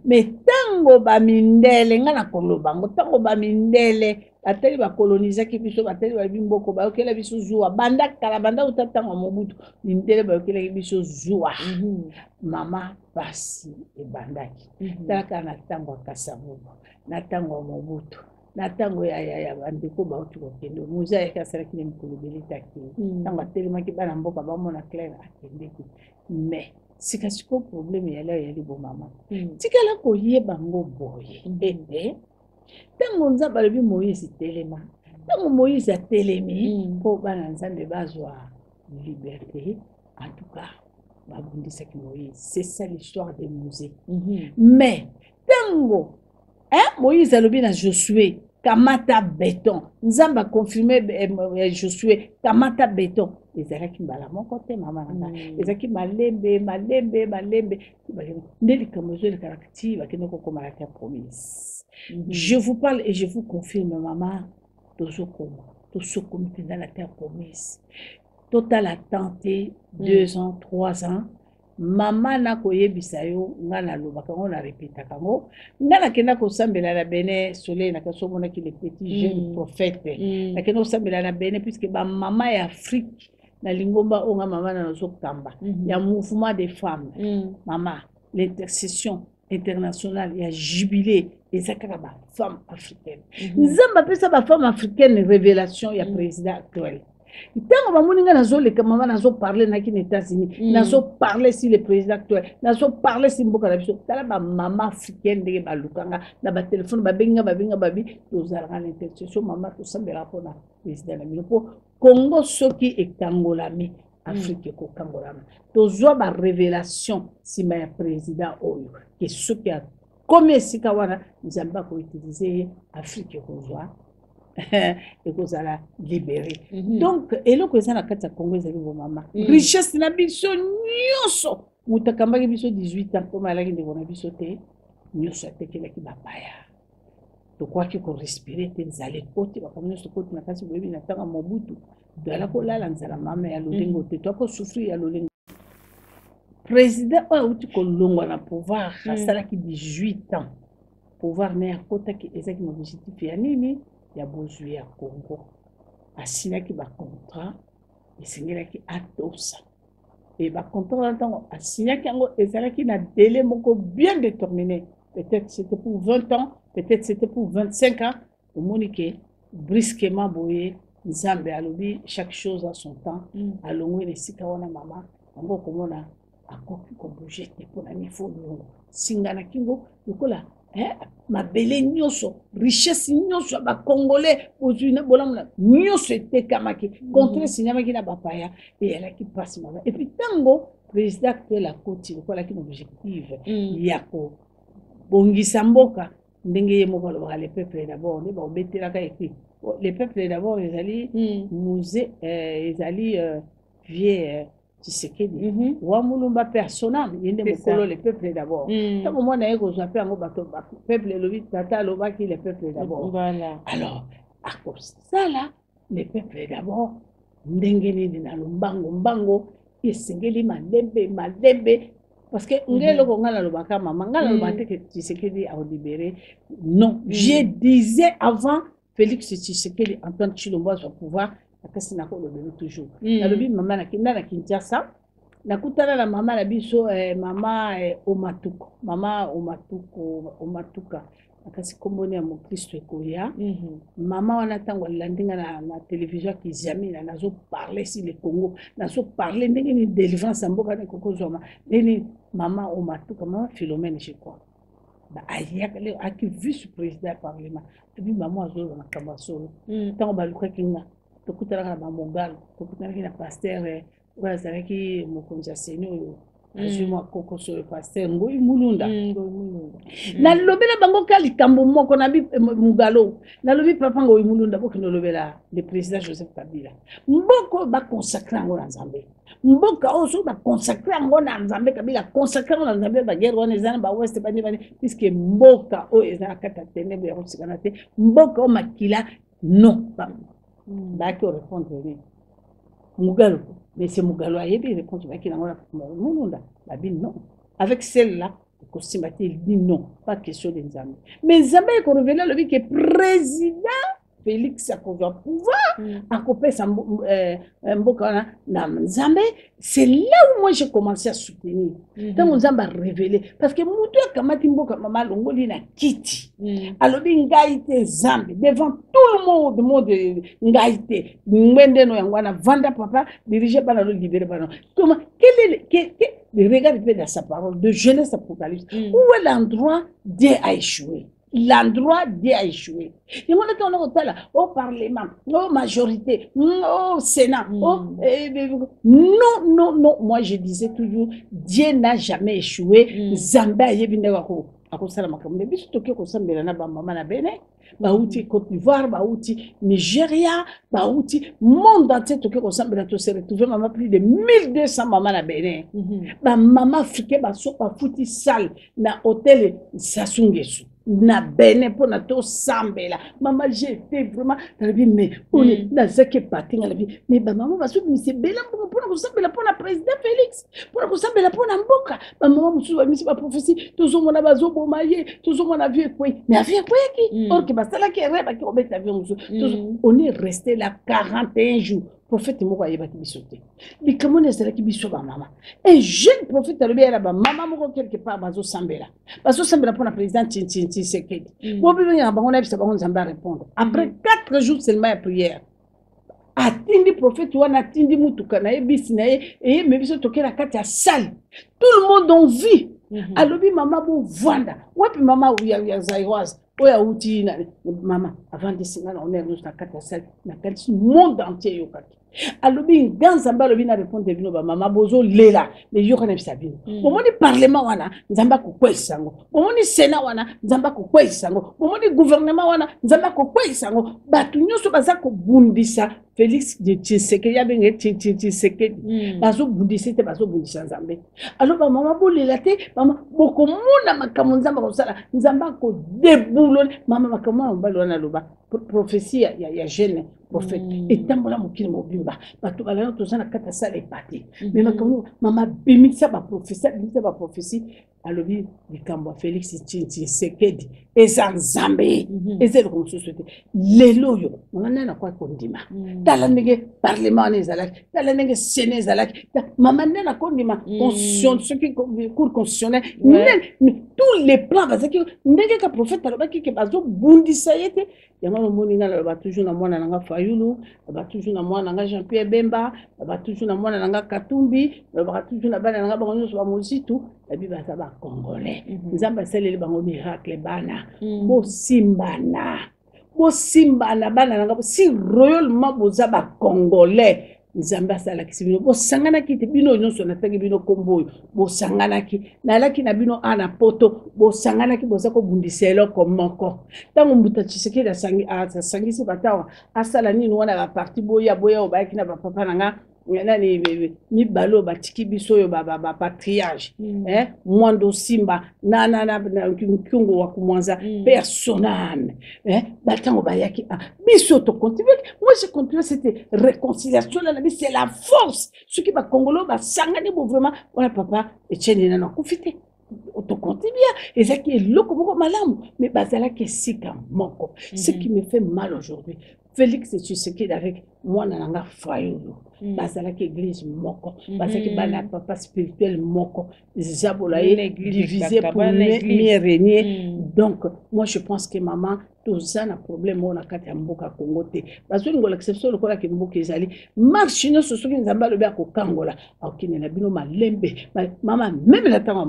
Speaker 4: mais tango bamindele nga na koloba ngo tango bamindele ateli bakolonizaki biso bateli ba bimboko bayokela biso zuwa banda kala banda utatanga mobutu mindele bayokela biso zuwa mama pasi ebandaki talaka na tango akasavuba na tango mobutu na tango ya bandeko bauti kokende muza yakasalaki ne mukulu belitaki tango atelemaki bana mboka bamona clair akendeki mais sikasiko problème ya leo yali bo mama tikala koyeba ngo boye tango nzambe alobi Moïse telema tango Moïse atelemi po bana nzambe bazwa liberté en tout cas babundisaki Moïse c'est ça l'histoire de Moïse mais tango Moïse alobi na Josué kamata béton nzambe a confirmé Josué kamata béton ezalaki mbala moko te mama nanga ezalaki malembe nde likambo ezolekalaka ti bakende kokomalaki ya promesse. Je vous parle et je vous confirme maman tozokomi mpenza na terre promise total a tenté 2 ans 3 ans mama na koyebisa yo nga na lobaka ngo na répéta kango nga na kenda kosambela na bene soleil na kasomona ki le petit jeune prophète na kenda kosambela na bene puisque ba mama ya Afrique na lingomba onga mama na nozokamba ya mouvement des femmes mama l'intercession internationale ya jubilé ezakaka ba femme africaine nzamba pesa ba femme africaine révélation ya président actuel. Tant que je suis maman nazo parler na kini États-Unis, nazo parler si le président actuel, nazo parler si mboka na biso, tala ba maman africaine de ba lukanga na ba téléphone ba benga babi tozalaka l'intercession maman to sambela pona président na bino Congo soki ekangolami Afrique ko kangolami. Tozwa ba révélation si ma président oyo que soki a comme sika wana nzamba ko utiliser Afrique ko zwa et que ça l'a libéré. Donc, et là que ça na kati ya Congo ezali bo mama. Richesse na biso nyonso. Mutakambaki biso 18 ans comme alaki ndeko na biso te. Nyonso atekelaki bapaya. To kwa ki ko respirer te nzale koti bakamyo so koti na kasi boyebi na tanga mobutu. Dala ko lala nzala mama ya lolengo te. To ko souffrir ya lolengo. Président oyo uti ko longwa na pouvoir asalaki 18 ans. pouvoir na akotaki ezaki na objectif ya nini ya bozwi ya Congo asinaki ba contrat esengelaki atosa et ba contrat ntango asinaki yango ezalaki na délai moko bien déterminé, peut-être c'était pour 20 ans, peut-être c'était pour 25 ans. Omoni ke brusquement boye Nzambe alobi chaque chose a son temps. Alongwe nesika wana mama yango komona akoki ko bouger te pona nifo longo singana kingo lokola mabele nyonso richesse nyonso ba congolais ozuna bolamuna nyonso etekamaki contre sinyamaki na bapaya et elle qui passe mama et puis tango président actuel akoti lokola ki objectif yako bongisa mboka ndenge ye moko alobaka le peuple d'abord nde baobetelaka écrit le peuple d'abord ezali musée ezali vie Tshisekedi wa mulumba personnel yende mokolo le peuple d'abord tango mwana ye kozwa pe yango bato peuple lobi tata alobaki le peuple d'abord
Speaker 3: voilà
Speaker 4: alors à cause ça là le peuple d'abord ndenge nini na lombango mbango esengeli malembe parce que ngelo ko ngala lobaka mama ngala lobate que Tshisekedi a libéré non je disais avant Félix Tshisekedi Antoine Tshilombo soit pouvoir akasi na ko lobelo toujours na lobi mama na kinda na Kinshasa na kutana na mama na biso mama Omatuka akasi komboni ya Mokristo ekoya mama wana tango landinga na télévision kizami na nazo parler sur le Congo nazo parler ndenge ni délivrance mboka na kokozoma ndeni mama Omatuka mama Philomène je crois ba ayaka le aki vice-président parlement puis mama azo na kambasolo tango baluka kinga tokutana na Mongalo tokutana na pasteur wala zalaki mokonzi ya seni oyo azuma koko so pasteur Ngoyi Mulunda na lobela bango ka likambo moko na bi Mugalo na lobi papa Ngoyi Mulunda bokino lobela le président Joseph Kabila mboko ba consacrer ngo na Nzambe mboka oso ba consacrer ngo na Nzambe Kabila consacrer ngo na Nzambe ba guerre wana ezana ba west bani puisque mboka o ezana kata tenebe ya kosikana te mboka o makila non pas d'accord répondre oui Mugalo mais c'est Mugalo a yebi répondre ba kina ngona Mulunda la bin non avec celle-là Kosimati il dit non pas question de Nzambe mais Nzambe ko révélé le bi que président Félix a pouvoir à couper sa mboka na Nzambe c'est là où moi j'ai commencé à soutenir donc Nzambe a révélé parce que mutu akamati mboka mama longoli na kiti alobi ngaite Nzambe devant tout le monde ngaite ngwende no yangwana vanda papa dirigé par le libéré par comment regarde bien dans sa parole de Genèse Apocalypse où est l'endroit Dieu a échoué. L'endroit Dieu a échoué. Et moi, on est là, au Parlement, au majorité, au Sénat. Non. Moi, je disais toujours, Dieu n'a jamais échoué. Zambia yebindeko. Akosala makambo biso toke kosambela na ba mama na bene bauti Côte d'Ivoire bauti Nigeria bauti monde entier toke kosambela to se retrouver mama plus de 1200 mama na bene ba mama africain ba so pa futi salle na hôtel Sasungesu na bene pour na to sambela mama j'ai été vraiment na bi mais on est dans ce qui parti na bi mais ba mama ba so mi se bela pour na sambela pour na président Félix pour na sambela pour na mboka ba mama musu ba mi se ba prophétie toujours mon abazo bomaye toujours mon avion quoi mais avion quoi qui or que ba sala qui reba qui obet avion musu on est resté là 41 jours prophète moko ayeba ki bisote bikamone sala ki biso ba mama un jeune prophète alobi era ba mama moko quelque part bazo sambela pour na président Tshisekedi bo bibi ya bango na bisa bango Nzambe répondre après 4 jours seulement de prière atindi prophète wana atindi mutuka na ebisi na ye me biso tokela kati ya salle tout le monde en vit alobi mama bo vanda wapi mama ya Zairoise oya uti na mama avant de signer on est dans kati ya salle na kati monde entier yokaki alobi Nzambe alobi na répondre bino ba mama bozo lela mais yoka na bisa bino bomoni parlement wana Nzambe ko kwesango bomoni sénat wana Nzambe ko kwesango bomoni gouvernement wana Nzambe ko kwesango batu nyoso baza ko bundisa Félix de Tshisekedi ya benga Tshisekedi bazo bundisa te bazo bundisa Nzambe alors ba mama bolela te mama bokomona makambo Nzambe kosala Nzambe ko déboulonner mama makambo balona loba prophétie ya jeune prophète etambola mokili mobimba bato balana tozana kata sala epati mais makambo mama bimisa ba prophétie alobi likambo Félix Tshisekedi eza Nzambe ezelo ko société lelo yo mama na kwa kondima tala ndenge parlement ezalaki tala ndenge sénat ezalaki mama na kondima constitution ce qui cour constitutionnel tous les plans bazaki ndenge ka prophète alobaki ke bazo bundisa yete yango moni ngala ba toujours na mwana nanga Fayulu ba toujours na mwana nanga Jean-Pierre Bemba ba toujours na mwana nanga Katumbi ba toujours na bana nanga bango so ba mozitu ebi ba za ba congolais Nzamba selele bango miracle bana bo simbana bana nanga si royalement boza ba congolais Nzamba sala kisibino bo sangana kiti bino nyonso na tangi bino komboyo bo sangana ki nalaki na bino ana poto bo sangana ki boza ko bundiselo komoko tango mbuta Tshisekedi asangisi batawa asala nini wana ba parti boya obaki na ba papa nanga nani ni balo batiki biso yo ba patriage mwando simba na nkungu wa kumwanza personnel batango bayaki biso to continuer moi je continue cette réconciliation là c'est la force ce qui va congolo ba sangani bo vraiment voilà papa Etienne na kufite to continue et ça qui est loko moko malamu mais bazala ke sika moko ce qui me fait mal aujourd'hui Félix Tshisekedi avec moi nanga Fayulu bazalaki église moko bazalaki bana papa spirituel moko zabolaye divisé pour mieux régner donc moi je pense que maman toza na problème on a kati ya mboka Congo te bazoni ngola exception lokola ke mboka ezali marche no sosoki Nzamba lobi akokangola akine na bino malembe mama même na tanga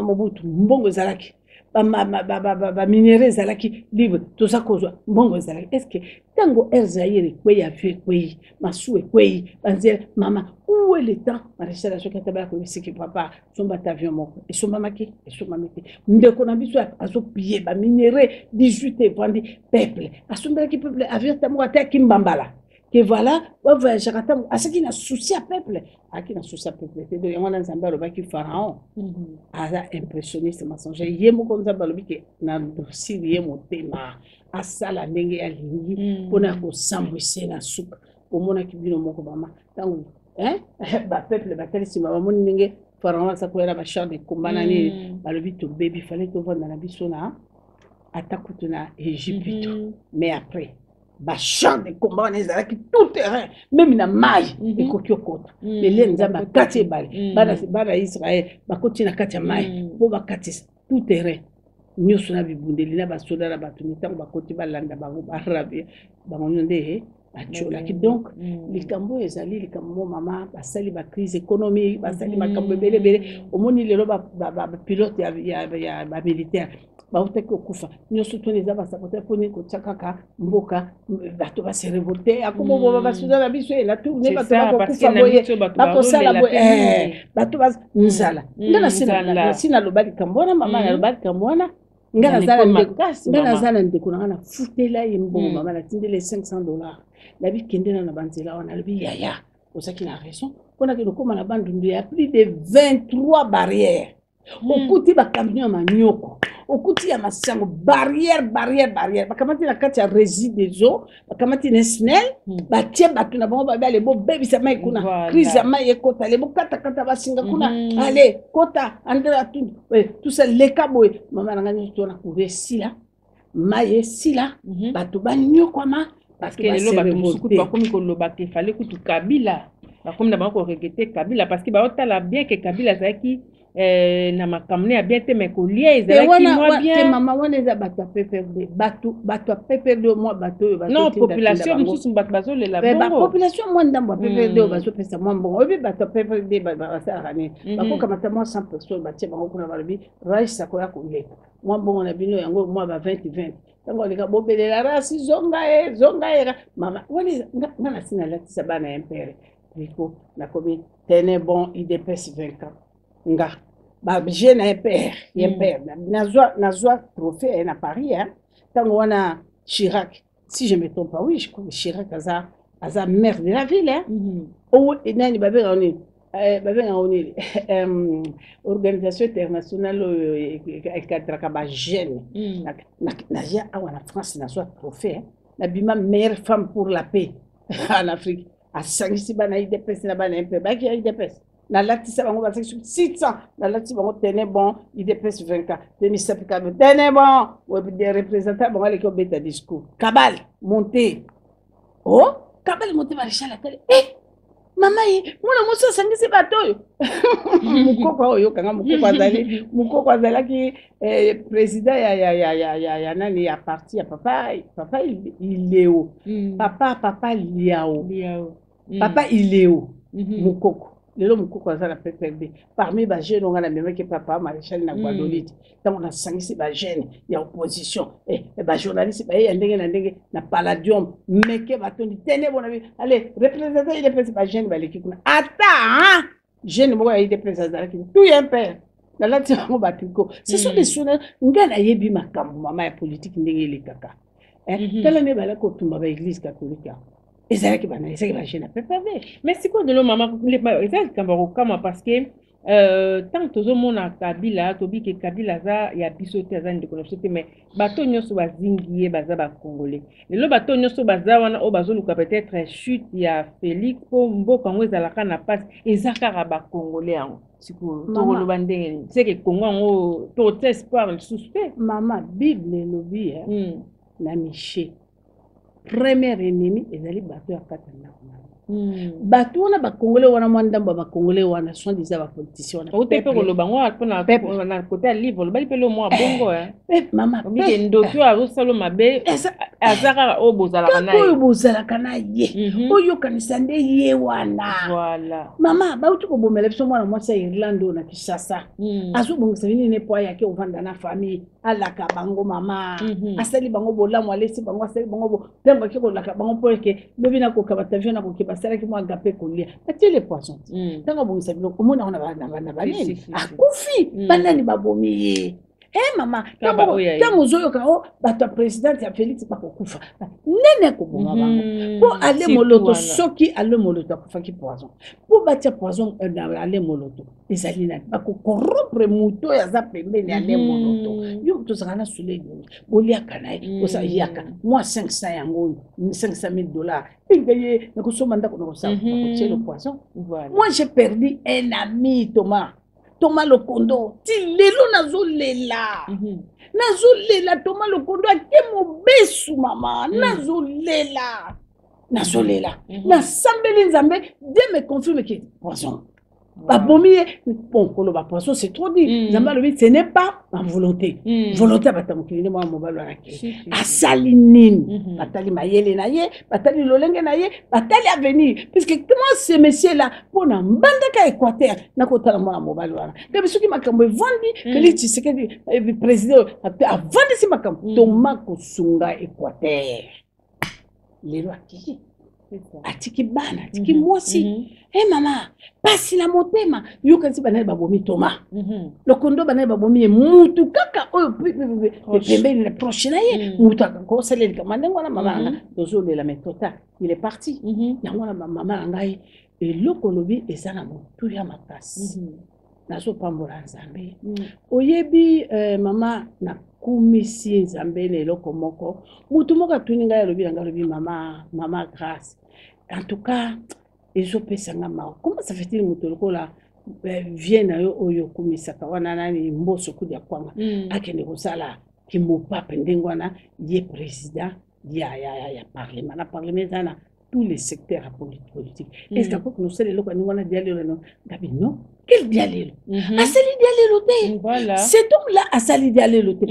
Speaker 4: Mobutu mbongo ezalaki ba minéraux ezalaki libre toza kozwa mbongo ezalaki est-ce que tango Zaire kwe ya fait kwe masu kwe banzela mama où est le temps maréchal la soka tabaka ko bisiki papa somba avion moko et somba maki ndeko na biso azo piller ba minéraux 18 vandi peuple asomba ki peuple avion tamo ataki mbambala que voilà on va jaratam à ce qui n'a souci à peuple de on a Nzamba loba ki pharaon a impressionniste mensonge yemo comme Nzamba lobi ke na dossier yemo tema asala ndenge ya lingi pona ko sambwise na suka omona kibino moko mama tango ba peuple ba kalisi mama moni ndenge pharaon sa ko era ba char de combat na ni balobi to baby fallait to vendre na biso na atakutu na Égypte mais après ba champ de combat nezalaki tout terrain même na mai ekoki okota lele Nzamba kati ebale bana Israël bakoti na kati ya mai po bakati tout terrain nyusu na bibundeli na basoda na bato mitango bakoti balanda bango barabe bango nde acholaki donc likambo ezali likambo mama basali ba crise économique basali makambo belebele omoni lelo ba pilote ya ba militaire bautaki okufa nyonso to neza basapote poni ko tsakaka mboka bato ba se révolter akomo bo basuda na biso na tourner bato ba kufa boye bato sala boye bato ba nzala ngana sina lobali kambona mama na lobali kambona ngana zala ndeko na futela yimbo mama na tindele $500 la bi kendena na banzela wana lobi yaya osaki na raison kona ke lokoma na bandundu ya plus de 23 barrières okuti ba camion manyoko okuti ya masango barrière bakamati na kati ya rési des eaux bakamati na SNEL batie bato na bango babale bo bebisa mai kuna crise ya mai ekota le bo kata basinga kuna allez kota andra tout ça leka boye mama na ngani to na kuresila mai esila bato banyoko ma parce que le bato musuku to komi ko loba ke fallait kutu Kabila bakomi na bango regretter Kabila parce que ba otala bien que Kabila zaki na makamne ya bien te me kolia ezalaki moi bien mama wana eza bato PPRD bato PPRD moi bato non population mususu bato bazolela bongo ba population moi ndambo PPRD bazo pesa moi bongo obi bato PPRD basara ne bakoka matamo 100 personnes batie bango kuna balobi raisa ko ya koleka moi bongo na bino yango moi ba 20 tango leka bobelela rasi zonga mama wana ngana sina latisa bana impere biko na komi tene bon IDPS 20 ans nga ba jeune père nazwa trophée na Paris tango wana Chirac si je ne me trompe pas, oui, je crois que Chirac a maire de la ville. Hein. Oh, et nani babe organisation internationale jeune. Na France na soit trophée. Na bima meilleure femme pour la paix en Afrique. A sangisi bana IDPS na bana MP ba ki IDPS. Na lati sa bango ba 600 na lati bango tenez bon IDPS 20 tenez sapika tenez bon ou des représentants bango les qui beta discours. Kabal monter. Oh, Kabal monter maréchal la télé. Mama mwana moso sangisi batoyo mukoko oyo kanga mukoko azali ki président ya nani ya parti ya papa Iléo papa Liao papa Iléo mukoko lelo mukoko azala PPRD parmi ba jeune on a même que papa maréchal na Guadolite tant on a sangisi ba jeune ya opposition ba journaliste ba ya ndenge na ndenge na Palladium mais que batondi tenez bon ami allez représenter il est pas jeune ba l'équipe attends jeune mo ya il président qui tout un père na la timo batiko ce sont des choses ngana yebi makambo mama ya politique ndenge ile kaka tala ne bala ko tumba ba église catholique. Et c'est qui va gêner
Speaker 3: mais c'est quoi de l'eau maman c'est parce que tant que tout le monde a Kabila tobi que Kabila za ya bisoté za ndeko mais bato nyonso bazingiye baza ba congolais le bato nyonso baza wana o bazoluka peut-être chute ya Félix po mboka ngo ezalaka na passe ezakara ba congolais yango siko to lo bandenge c'est que Congo ngo to espoir le suspect
Speaker 4: maman Bible lobi na Miché premier ennemi ezali bato ya katana bato wana ba congolais wana mwandamba ba congolais wana sont des politiciens
Speaker 3: o te pe lo bango apona na côté livre lo bali pe lo mo bongo
Speaker 4: mama
Speaker 3: bi ndoto a rosalo mabe azaka o bozala kana
Speaker 4: o bozala kana ye oyo kanisa nde ye wana
Speaker 3: voilà
Speaker 4: mama ba uti ko bomela biso mwana mwasa Irlande na Kinshasa azu bongisa nini ne poya yake ovanda na famille alaka bango mama asali bango bolamu alesi bango asali bango bo temba ke ko laka bango poke lobi na ko kabata viona ko basala ki mo agape kolia ati les poissons tango bongisa bilo komona ona bana banini akufi banani babomiye mama tango zoyo kao bato président ya Félix bakokufa nene ko boma bango po ale moloto soki ale moloto akufa ki poison po batia poison ale moloto ezali na bako corrompre muto ya za pembeni ale moloto yo to zana sule bolia kanai osa yaka moi 500 yango $500,000 pingé na kusoma ndako na kosa ko le poison moi j'ai perdu un ami Thomas Lokondo ti lelo nazolela Thomas Lokondo akemo besu mama nazolela na sambeli nzambe de me confirme que poison babomiye bon kolo ba poison c'est trop dit nzambe lobi ce n'est pas ma volonté volonté batamukini mo mobalo araki asali nini batali mayele na ye batali lolenge na ye batali avenir puisque comment ce monsieur là pona mbandaka Équateur na kotala mo mobalo ara ke bisuki makambo evandi que li Tshisekedi président avandi si makambo Thomas Kosunga Équateur lelo akiki atiki bana atiki mosi mama pasi la motema yo kanisi banali babomi Thomas Lokondo banali babomi mutu kaka oyo pembeni na proche na ye mutu akakosala likamande ngwana mama tozolela metota il est parti yango na mama ngai eloko lobi eza na motu ya makasi nazopambola nzambe oyebi mama na kumisi nzambe na eloko moko mutu moko atuni ngai alobi na ngai alobi mama grâce en tout cas ezopesa nga mawa comment ça fait-il mutu lokola vie na yo oyo kumisaka wana nani mboso kudia kwanga akende kosala kimopape ndenge wana ye président ya parlement na parlement zana tous les secteurs politiques est-ce que nous sommes là nous on a dialogue non gabi non quel dialogue asali dialogue
Speaker 3: voilà
Speaker 4: cet homme là asali dialogue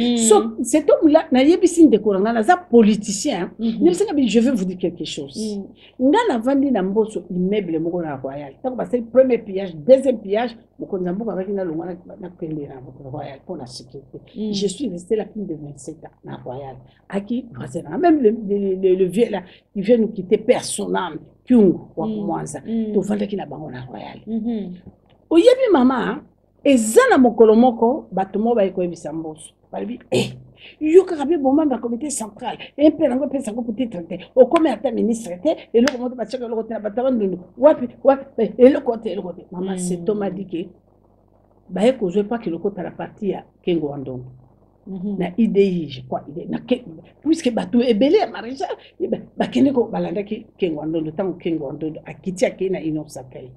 Speaker 4: cet homme là na yebisi ndekoranga na za politicien je vais vous dire quelque chose ngana vandi na mboso immeuble moko na royal tant que c'est premier pillage deuxième pillage moko nzambuka avec na longana na kende na royal pour la sécurité je suis resté là plus de 27 ans na royal aki même le vieux là il vient nous quitter son âme kyungu wa kumwanza to vanda kina bango na royal oyebi mama ezana mokolo moko bato mo ba ekoyebisa mboso balobi yo kaka be bomba ba comité central un peu nango pesa ko peut-être te o comme ata ministre te et le comment ba chaka le côté na bataba ndundu wapi et le côté maman c'est Thomas dit que ba ko je pas que le côté la partie ya Kengo Andongo na IDI je crois il na puisque bato ebele ya maréchal ba kene ko balanda ki Kengo Andongo tant Kengo Andongo akitia kena inosakai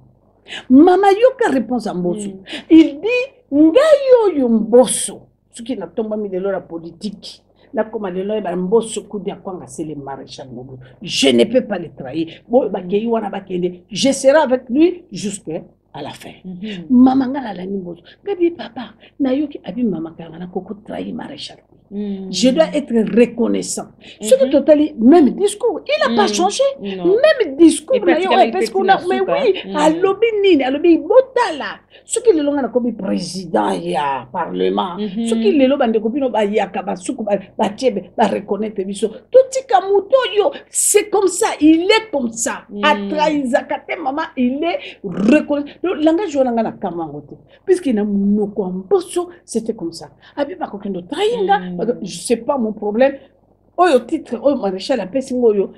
Speaker 4: mama yoka réponse à Mbosso il dit ngayo yo Mbosso ce qui n'a tombé de la politique là comme de l'eau Mbosso kudi akwanga c'est le maréchal Mobutu je ne peux pas le trahir bon ba keyi wana ba kende je serai avec lui jusqu'à la fin mama ngala la Mbosso gabi papa na yoki abi mama kanga na koko trahir maréchal. Je dois être reconnaissant. Ce que totalement, même discours, il n'a pas changé. Même discours, parce qu'on a, mais oui, à l'obéni, à l'obéni, botala. Ce qui est le long comme président, il y a parlement. Ce qui est le long de copine, il y a kabasuku, bachebe, ba reconnaître biso. Tout ce kamuto c'est comme ça, il est comme ça. À traizakate maman, il est reconnaissant. Le langage on a kamangote, puisqu'il a monoko en Mbosso, c'était comme ça. Abi ba kokendo trainga. Je sais pas mon problème. Oyo titre, oyo maréchal appelle singoyo.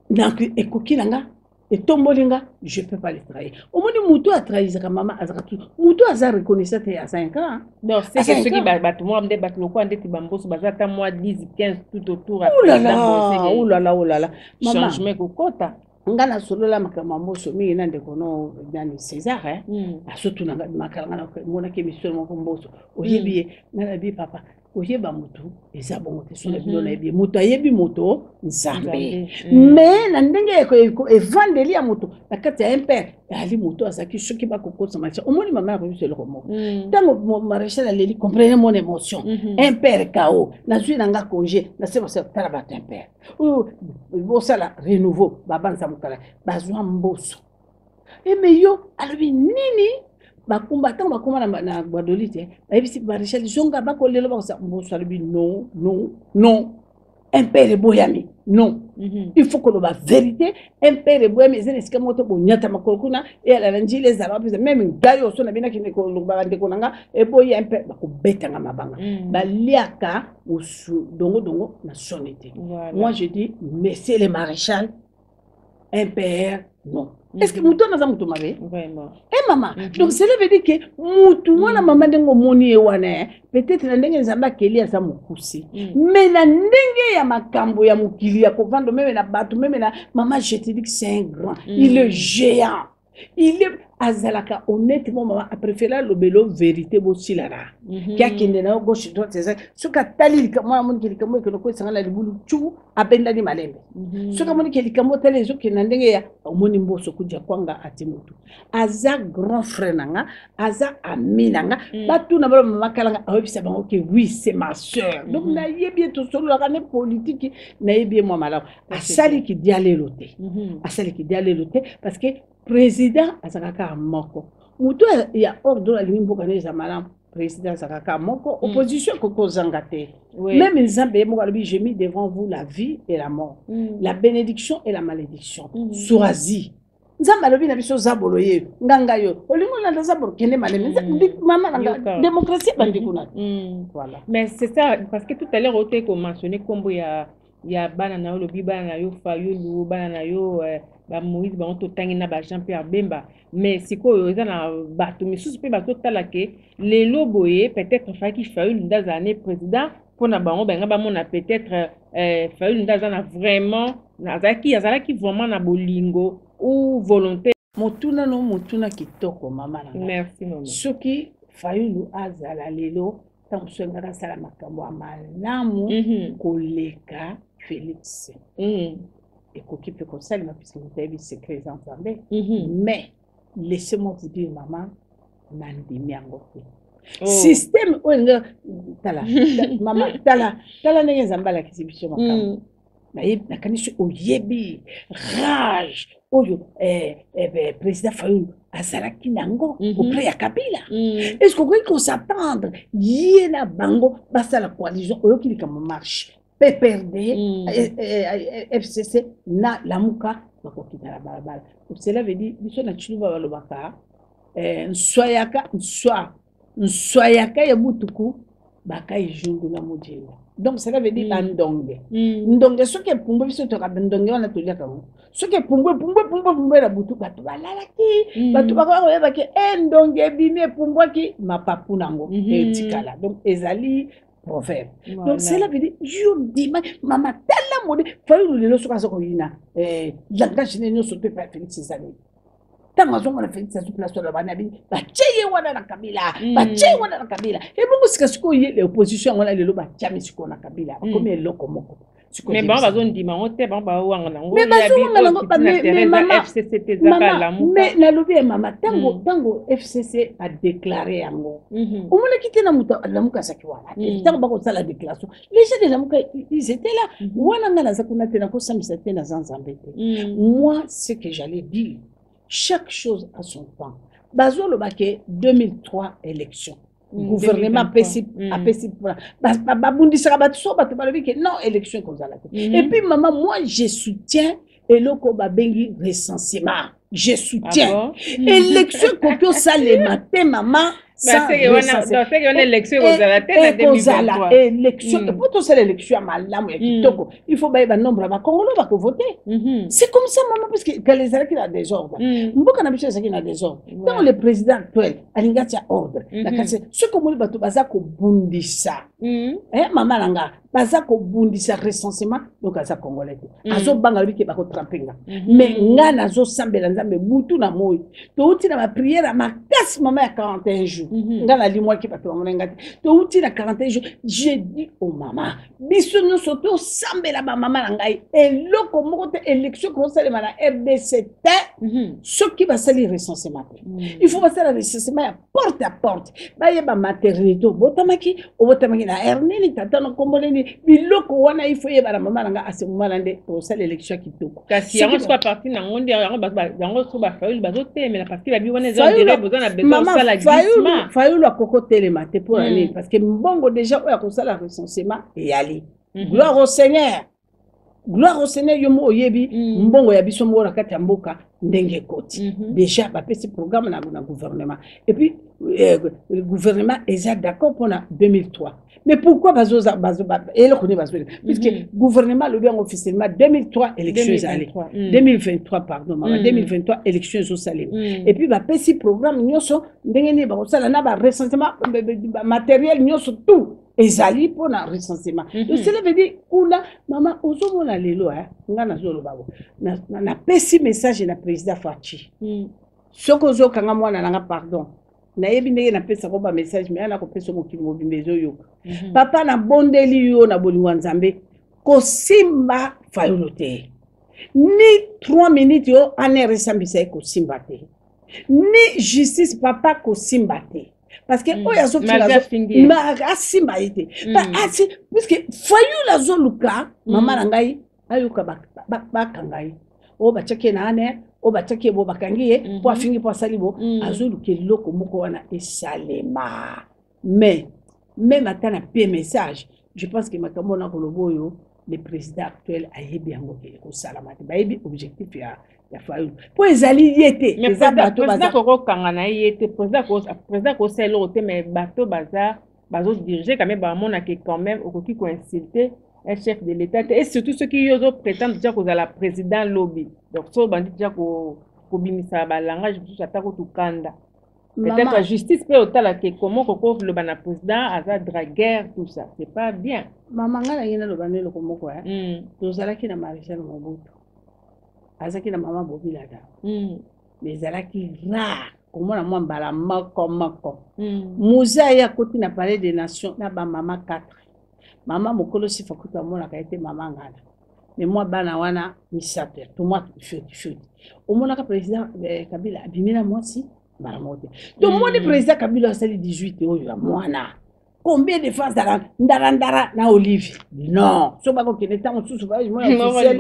Speaker 4: Donc, ekokinanga, et tombolinga, je peux pas les trahir. Au moins, Moutou a trahi sa maman, Moutou a reconnaissant à 5 ans.
Speaker 3: Non, c'est ce qui bat moi, me bat le coin de Tibamboso, bazata moi 10, 15, tout autour.
Speaker 4: Oh là là.
Speaker 3: Changement kokota.
Speaker 4: Ngana solo la makamamboso mi ina ndeko no nani César surtout na makalanga mona ke mission mo komboso oyebi na bi papa oyeba mutu eza bongo te sona bino na yebi mutu ayebi moto nzambe mais na ndenge ko evangeli ya mutu na kati ya impère ali mutu asaki soki ba kokosa macha omoni mama ko biselo ko mo tango maréchal aleli comprenez mon émotion impère kao na zui nanga congé na seba sa tala impère bo sala renouveau babanza mukala bazwa Mbosso et mais yo alobi nini bakumba tango bakuma na Guadolite bayebisi maréchal zonga bakolelo bakosa Mbosso alobi non impère boyami non il faut que la vérité impère boyami zene sikamoto bonyata makolokuna et ala nji les arabes même gayo so na bina kine ko lubanga ndeko nanga e boya impère bakobetanga mabanga baliaka usu dongo na sonité. Moi je dis monsieur le maréchal impère non. Est-ce que Moutou n'a pas mabe?
Speaker 3: Vraiment.
Speaker 4: Eh maman, donc cela veut dire que Moutou wana maman dengo moni wana peut-être na ndenge nzamba keli asa mukusi. Mais na ndenge ya makambo ya mukili ya kovando même na batu même na maman je te dis que c'est un grand, il est géant. Il est azalaka honnêtement maman a préféré le belo vérité bosilana. Qui a kende na gauche droite c'est ça. Ce ka tali kama mon kili kama que ko sanga la libulu chu apenda ni malembe. Ce ka mon kili kama tali zo kina ndenge ya omoni Mbosso kuja kwanga ati mutu. Aza grand frère nanga, aza ami nanga, batu na balo mama kalanga awebisa bango que oui c'est ma sœur. Donc na yebi to solo la ne politique na yebi moi mala. Asali ki diale loté. Asali ki diale loté parce que président azakaka moko mutu ya ordre la limbo kaneza malam président azakaka moko opposition koko zangate même nzambe mo kalobi j'ai mis devant vous la vie et la mort la bénédiction et la malédiction soazi nzambe alobi na biso zabolo ye nganga yo olingo na zabolo kende maleme mama nga démocratie bandikuna voilà
Speaker 3: mais c'est ça parce que tout à l'heure on t'a mentionné kombo ya bana na lobi bana na yo fayulu bana na yo ba Moïse ba onto tangina ba Jean-Pierre Bemba mais siko eza na bato misusu pe bato tala ke lelo boye peut-être faki fayulu ndaza ne président pona bango benga ba mona peut-être fayulu ndaza na vraiment nazaki azalaki vraiment na bolingo ou volonté
Speaker 4: motuna kitoko mama na
Speaker 3: merci maman
Speaker 4: soki fayulu azala lelo tango sengara sala makambo amalamu koleka Félix et qui peut comme ça, puisque vous avez vu secret ensemble. Mais laissez-moi vous dire, maman, nandimi angote. Système, tala, maman, tala n'est zambala qui s'est maman. Na kanisi oyebi rage oyo président Fayulu azalaki nango auprès ya Kabila. Est-ce qu'on peut s'attendre yena bango basa la coalition oyo qui comme marche PPRD FCC na lamuka bakokita la balabala. Cela veut dire biso na chiluba balobaka nswayaka ya butuku bakai jundu na mujinga. Donc cela veut dire bandonge. Ndonge ce qui est pumbo biso to ka bandonge wana to liaka mo. Ce qui est pumbo la butu batu balala ki batu bako yeba ki ndonge bime pumbo ki mapapu nango etikala. Donc ezali proverbe. Donc cela veut dire je dis mama tella mode fayu le so ka so ko yina langage ne no so pe pa Félix Tshisekedi. Tango zongo na Félix Tshisekedi place to la banabi ba cheye wana na Kabila et bongo sika siko ye l'opposition wana lelo ba chami siko na Kabila comme eloko moko.
Speaker 3: Mais bon bazon di ma on te bon ba wanga nango
Speaker 4: mais maman
Speaker 3: FCC zaka lamu
Speaker 4: mais na lobi mama tango FCC a déclaré yango omona kite na muta lamuka saki wana tango bako sala déclaration les gens de lamuka ils étaient là wana ngala zakuna tena ko samisa tena zanzambete. Moi ce que j'allais dire, chaque chose a son temps. Bazo le baké 2003 élection. Gouvernement a non élection comme ça. Et puis maman, moi je soutiens et le Kobabengi recensement. Je soutiens. Élection comme ça les matins maman.
Speaker 3: Élection
Speaker 4: pour tout ça l'élection à malam il faut bailler nombre à Congolais va voter. C'est comme ça maman parce que les arrêts qui a des ordres. Mboka na biso qui a des ordres. Quand le président actuel alingatia ordre la casse ce que moi bato bazako bundisa maman nanga bazako bundisa recensement donc aza Congolais azo banga lui ki bako trempenga mais ngana zo sambela nzambe butu na moyi to uti na prière ma casse maman à 41 jours. Dans la limoire qui va te montrer, to uti na 41 jours, j'ai dit aux mamans, biso nous soto sambe la maman nangai et le comme élection comme ça les mana RDC ce qui va salir recensement. Il faut passer le recensement porte à porte. Ba yeba maternité botamaki na erneni tata no komboleni biloko wana il faut yeba la maman nanga à ce moment là pour ça l'élection qui toko.
Speaker 3: Kasi yango soit parti na ngondi yango so ba faulu bazote mais la partie ba bi wana za dire besoin na besoin ça la glissement.
Speaker 4: Fayoulou a coco télématé pour aller parce que mbongo déjà a comme ça la recensement et aller. Gloire au Seigneur yomo oyebi mbongo ya biso mbo na kati ya mboka ndenge koti déjà ba pesi programme na gouvernement et puis le gouvernement est d'accord pour 2003 mais pourquoi bazoza et le connaît bazoza puisque gouvernement le bien officiellement 2003 élections allées 2023 pardon 2023 élections au salé et puis ba pesi programme nyoso ndenge ni ba sala na ba recensement matériel nyoso tout ezali pour na recensement. Donc cela veut dire kuna maman ozomona lelo ngana zolo babo na pesi message na président Fachi soko zo kanga mwana nanga pardon na yebi ndenge na pesa ko ba message mais ana ko pesa ko kimo bimbezo yo papa na bondeli yo na bolingwa nzambe ko simba fayolote ni 3 minutes yo ane resambisa ko simba te ni justice papa ko simba te. Parce que oya zo maga simba ite puisque fayu la zo luka mama nangai ayuka ba kangai o ba cheke na ane o ba cheke bo bakangiye po afingi po salibo azo luke loko moko wana esalema mais même atana pe message je pense que makambo na koloboyo le président actuel a yebi yango ko salamati ba yebi objectif ya fayu po ezali yete
Speaker 3: mais président ko kangana yete président ko selo te mais bato bazo diriger quand même ba mona que quand même okoki ko insulter un chef de l'état et surtout ceux qui yozo prétendent déjà que la président lobby donc so bandi déjà ko bimisa ba langage tout ça ko tukanda peut-être la justice peut otala que comment ko le bana président aza dragueur tout ça c'est pas bien
Speaker 4: maman ngana yena lo banelo ko moko to zalaki na Marshal Mobutu azaki na mama bobila da mais zalaki rare comment na moi mbala mako muza ya koti na palais des nations na ba mama 4 mama mokolo sifa kuta mona ka été mama ngana mais moi bana wana misater to moi fut au mona ka président Kabila abimina moi si bana mote to moi le président Kabila sali 18 oyo mwana combien de fois ndara na Olive non so ba ko keneta mususu ba moi officiel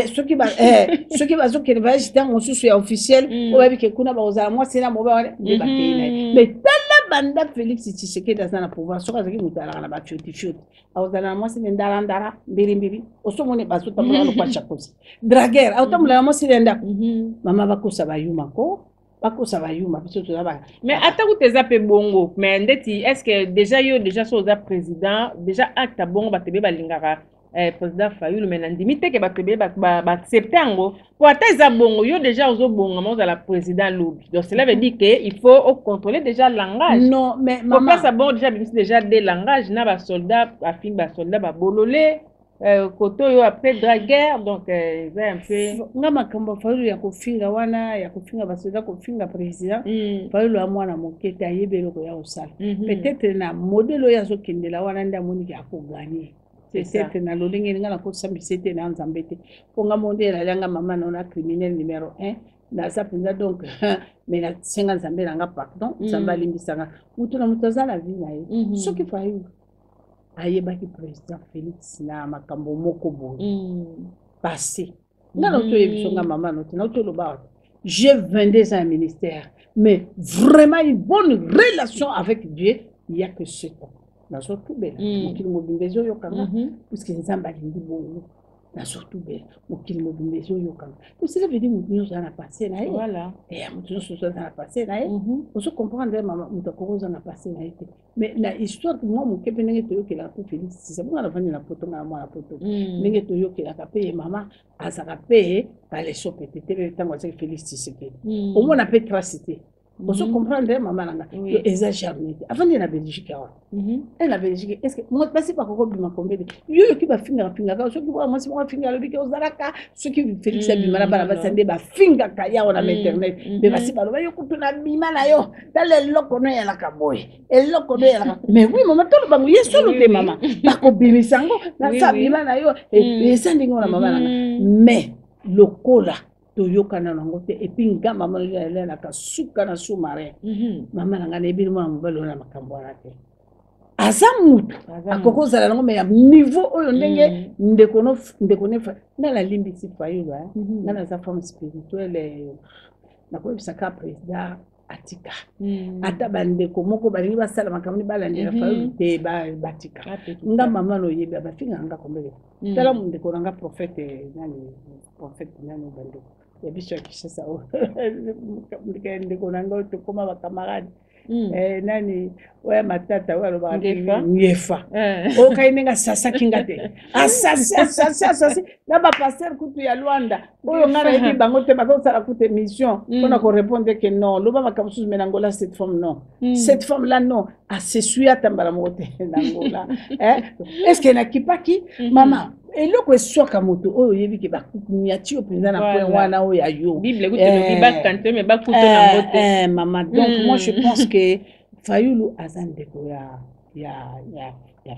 Speaker 4: ceux qui va zo keneva j'étais mususu ya officiel o ba bi ke kuna ba ozala moi c'est na mo ba de ba kene mais tala banda Félix Tshisekedi dans na pouvoir so ka zaki mutala na ba choti ozala moi c'est ndara mbiri oso mone ba so tamula no kwa chakosi dragueur autamula moi c'est nda mama ba ko saba yuma ko bako ça va yuma biso to ba
Speaker 3: mais attends tes appels bongo mais ndeti est-ce que déjà sur le président déjà acte bongo ba tebe ba lingara président Fayulu mais ndimi te ke ba tebe ba accepter ngo pour tes bongo yo déjà ozo bongo mo za la président lobby donc cela veut dire que il faut contrôler déjà le langage
Speaker 4: non mais
Speaker 3: maman pas ça bon déjà des langages na ba soldat ba fin ba soldat ba bololé koto yo après de la guerre donc c'est un peu
Speaker 4: nga makambo Fayulu ya kofinga wana ya kofinga basoda kofinga président Fayulu a mwana mokete ayebelo ko ya osala peut-être na modelo ya zo kendela wana nda moni ya ko gagner peut-être na lolingi nga na ko sambisete na nzambete ko nga mondela yanga mama na criminel numéro 1 na sapinga donc mais na senga nzambe nga pardon nzamba limbisanga mutu na mutaza la vie na ye soki Fayulu ayebaki président Félix na makambo moko boye passé ngana to yebisonga mama note na to loba j'ai 22 ans au ministère mais vraiment une bonne relation avec Dieu il y a que ce temps na surtout bela mokili mobimbezo yokanga parce que nzamba lingi bongo na surtout bela mokili mobimbezo yokanga donc ça veut dire mutu zo na passé na ye
Speaker 3: voilà
Speaker 4: et mutu zo na passé na ye on se comprendre mama mutu ko zo na passé na ye mais la histoire que moi mon kepene to yoke la pe Félix c'est bon la vendre la poto na moi la poto ndenge to yoke la pe mama azaka pe ba les sopete te tango c'est Félix c'est au moins on a peut traciter on se comprendre maman nanga exagère avant de la Belgique et la Belgique est-ce que moi passer par ko bima kombele yo ki ba finga ka so ki ba moi c'est moi finga le bike ozalaka ce qui Félix bima ba ba sande ba finga ka ya on a internet mais ba si ba lo yo kutuna bima na yo dale loko no ya la kaboy et loko no ya la mais oui maman to ba ye solo te maman ba ko bimisango na sa bima na yo et sande ngona maman nanga mais lokola toyokana nango te et puis nga mama ele na kasuka na sous-marin mama nanga na ebili mwana mobali na makambo wana te aza mutu akokozala nango mais ya niveau oyo ndenge ndeko nefa nga na limbisi Fayulu nga na za femme spirituelle nakoyebisaka président atika ata bandeko moko balingi basala makambo ni balandela Fayulu te batika nga mama no yebi bafinga nga kombele tala ndeko nanga prophète nani bandeko ya biso kishasa ndeko nanga to koma ba camarade nani oya matata oya loba ngefa o kainenga sasa kingate asasa na ba pasteur kutu ya Luanda oyo ngara yebi bango te ba ko sala kutu mission on a ko répondre que non loba makamsu menangola cette femme non cette femme là non a se suya tambala mote nangola est-ce que na kipaki mama eloko esoka moto oyo yebi ke ba kunyati opinza na point wana oyo ya yo
Speaker 3: bible kutu ba kante me ba kutu na mote
Speaker 4: maman donc moi je pense que Fayulu azandeko ya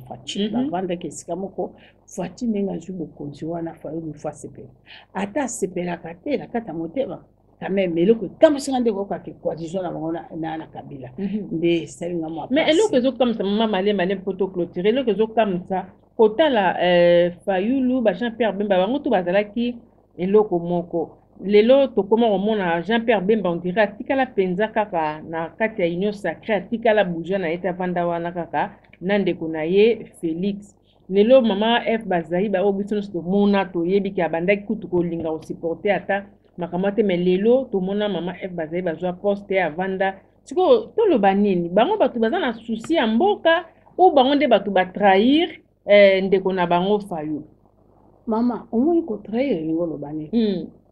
Speaker 4: Fachi bavanda ke sikamoko Fachi nenga jubo konzi wana Fayulu fois sepela ata sepela kate na kata motema quand même eloko kama singande ko ka coalition na ngona na Kabila nde salinga mo
Speaker 3: mais eloko zo comme ça maman malé poto clôturer eloko zo comme ça kotala Fayulu ba Jean-Pierre Bemba bango to bazalaki eloko moko lelo to koma omona Jean-Pierre Bemba on dirait atikala penza kaka na kati ya union sacrée atikala bouger na eta vanda wana kaka nandeko na ye Félix lelo mama F bazai ba obiso to mona to yebi ki abandaki kutu ko linga o supporter ata makamate mais lelo to mona mama F bazai bazwa poste ya vanda siko to lo banini bango batu bazana souci ya mboka ou bango nde batu ba trahir ndeko na bango Fayulu
Speaker 4: mama omoni ko trahir ngolo bani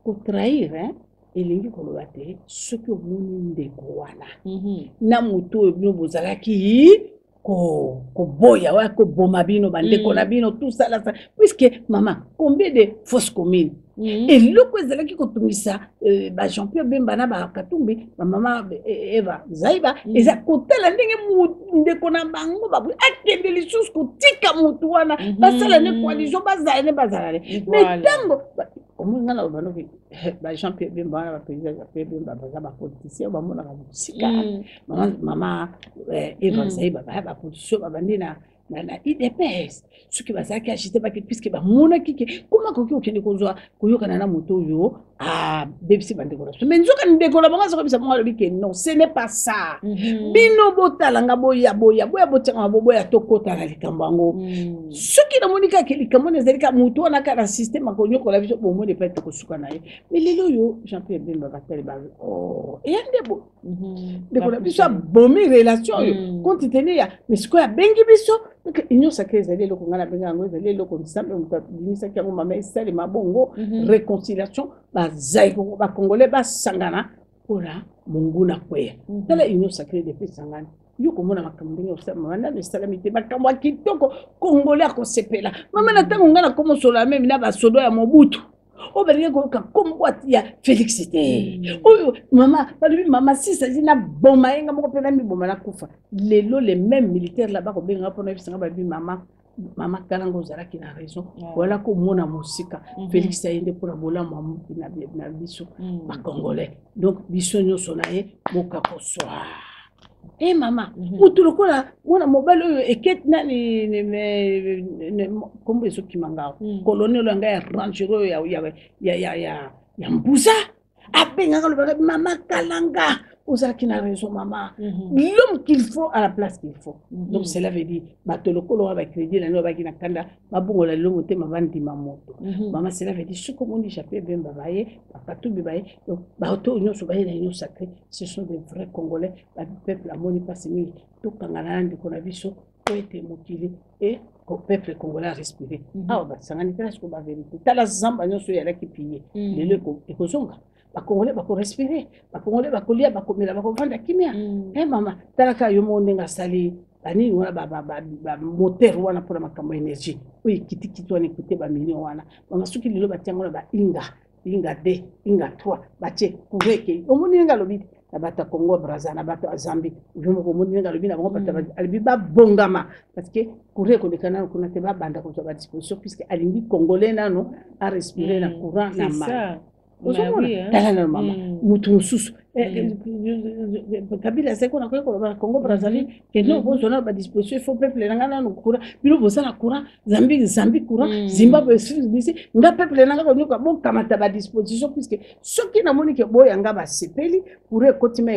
Speaker 4: ko trahir elingi koloba te soki omoni ndeko wana na moto oyo bino bozalaki koboya oya koboma bino bandeko na bino tout ça là puisque maman combien de fausses communes eloko ezalaki kotungisa ba Jean-Pierre Bemba na ba Katumbi ba mama Eva Zaiba eza kotala ndenge ndeko na bango babu akende lisusu kotika mutu wana basala ne coalition bazala mais tango omuna na bano ba Jean-Pierre Bemba na ba président Bemba ba politicien ba mona ba musika mama Eva Zaiba ba politicien ba bandina na IDPS ce qui va ça qui agité pas puisque ba mona kike comment ko ki kozwa koyokana na moto yo bebisi ba décoration mais nzoka ni décoration ça comme ça moi le bike non ce n'est pas ça bino botalanga boya botanga boya tokota na likambo ngo ce qui na monika ke likambo ne zalika moto na ka na système ko nyoko la biso bo mo de pete ko suka na ye mais lelo yo Jean-Pierre Bemba batali ba et ndebo décoration bomi relation yo compte tenu ya mais ce ko ya bengi biso donc union sacrée ezali eloko nga na benga yango ezali eloko nzambe moto abimisaki yango mama esalema bongo réconciliation bazai bakongolais basangana mpona monguna kweya tala union sacrée depuis sangana yo komona makambo ndenge osama wana esalami te makambo ya kitoko kongolais akosepela mama na ntango nga na komosola meme na basodo ya mobutu o beringa koyoka kombwati ya Félix te oyo mama balobi mama sisa zina boma yenga moko mpe na miboma na kufa lelo les mêmes militaires là-bas kobenga mpona yebisanga balobi mama kalanga ozalaki na raison wala komona mosika Félix ayende mpona bolamu amuki na biso bakongolais donc biso nyonso na ye boka koswa mama mutu lokola mwana mobali oyo eketi nani kombo ezokimanga colonel yanga ya ranger oyo ya mbuza abengaka lobaka mama kalanga ozalaki na raison mama l'homme qu'il faut à la place qu'il faut donc cela veut dire bato lokolo wa bakrédit na baki na kanda babongola lelo motema bandima moto mama cela veut dire soko moni Jean-Pierre Bemba baye bakatubi baye donc bato nyonso baye na union sacrée ce sont des vrais congolais ba peuple amoni pas mingi tokangana ndeko na biso po ete mokili et au peuple congolais a respiré basangani tala siko ba vérité tala zamba nyonso yalaki pillé lelo ekozonga bakongolais bako respirer bakongolais bakolia bakomela bakovanda kimia mama talaka yo mo ndenga sali bani wana ba moteur wana pour makambo énergie oyi kitikiti wana écouter ba million wana mama suki lelo batiango ba inga 2 inga 3 batie kureke omoni nga lobi na bata Congo Brazza na bata Zambie jomo ko moni nga lobi na bango bata albi ba bongama parce que kureko de kana kuna te ba banda ko ba disposition puisque alingi congolais nano a respirer na courant na mal tala mama mutu mususu Kabila seko na kwa Congo Brazzaville kendo bozo na ba disposition faut peuple nanga na kura bilo boza na kura Zambie kura Zimbabwe sisi nga peuple nanga ko nyoka bon kamata ba disposition puisque soki na moni ke boya nga ba sepeli pour ekotima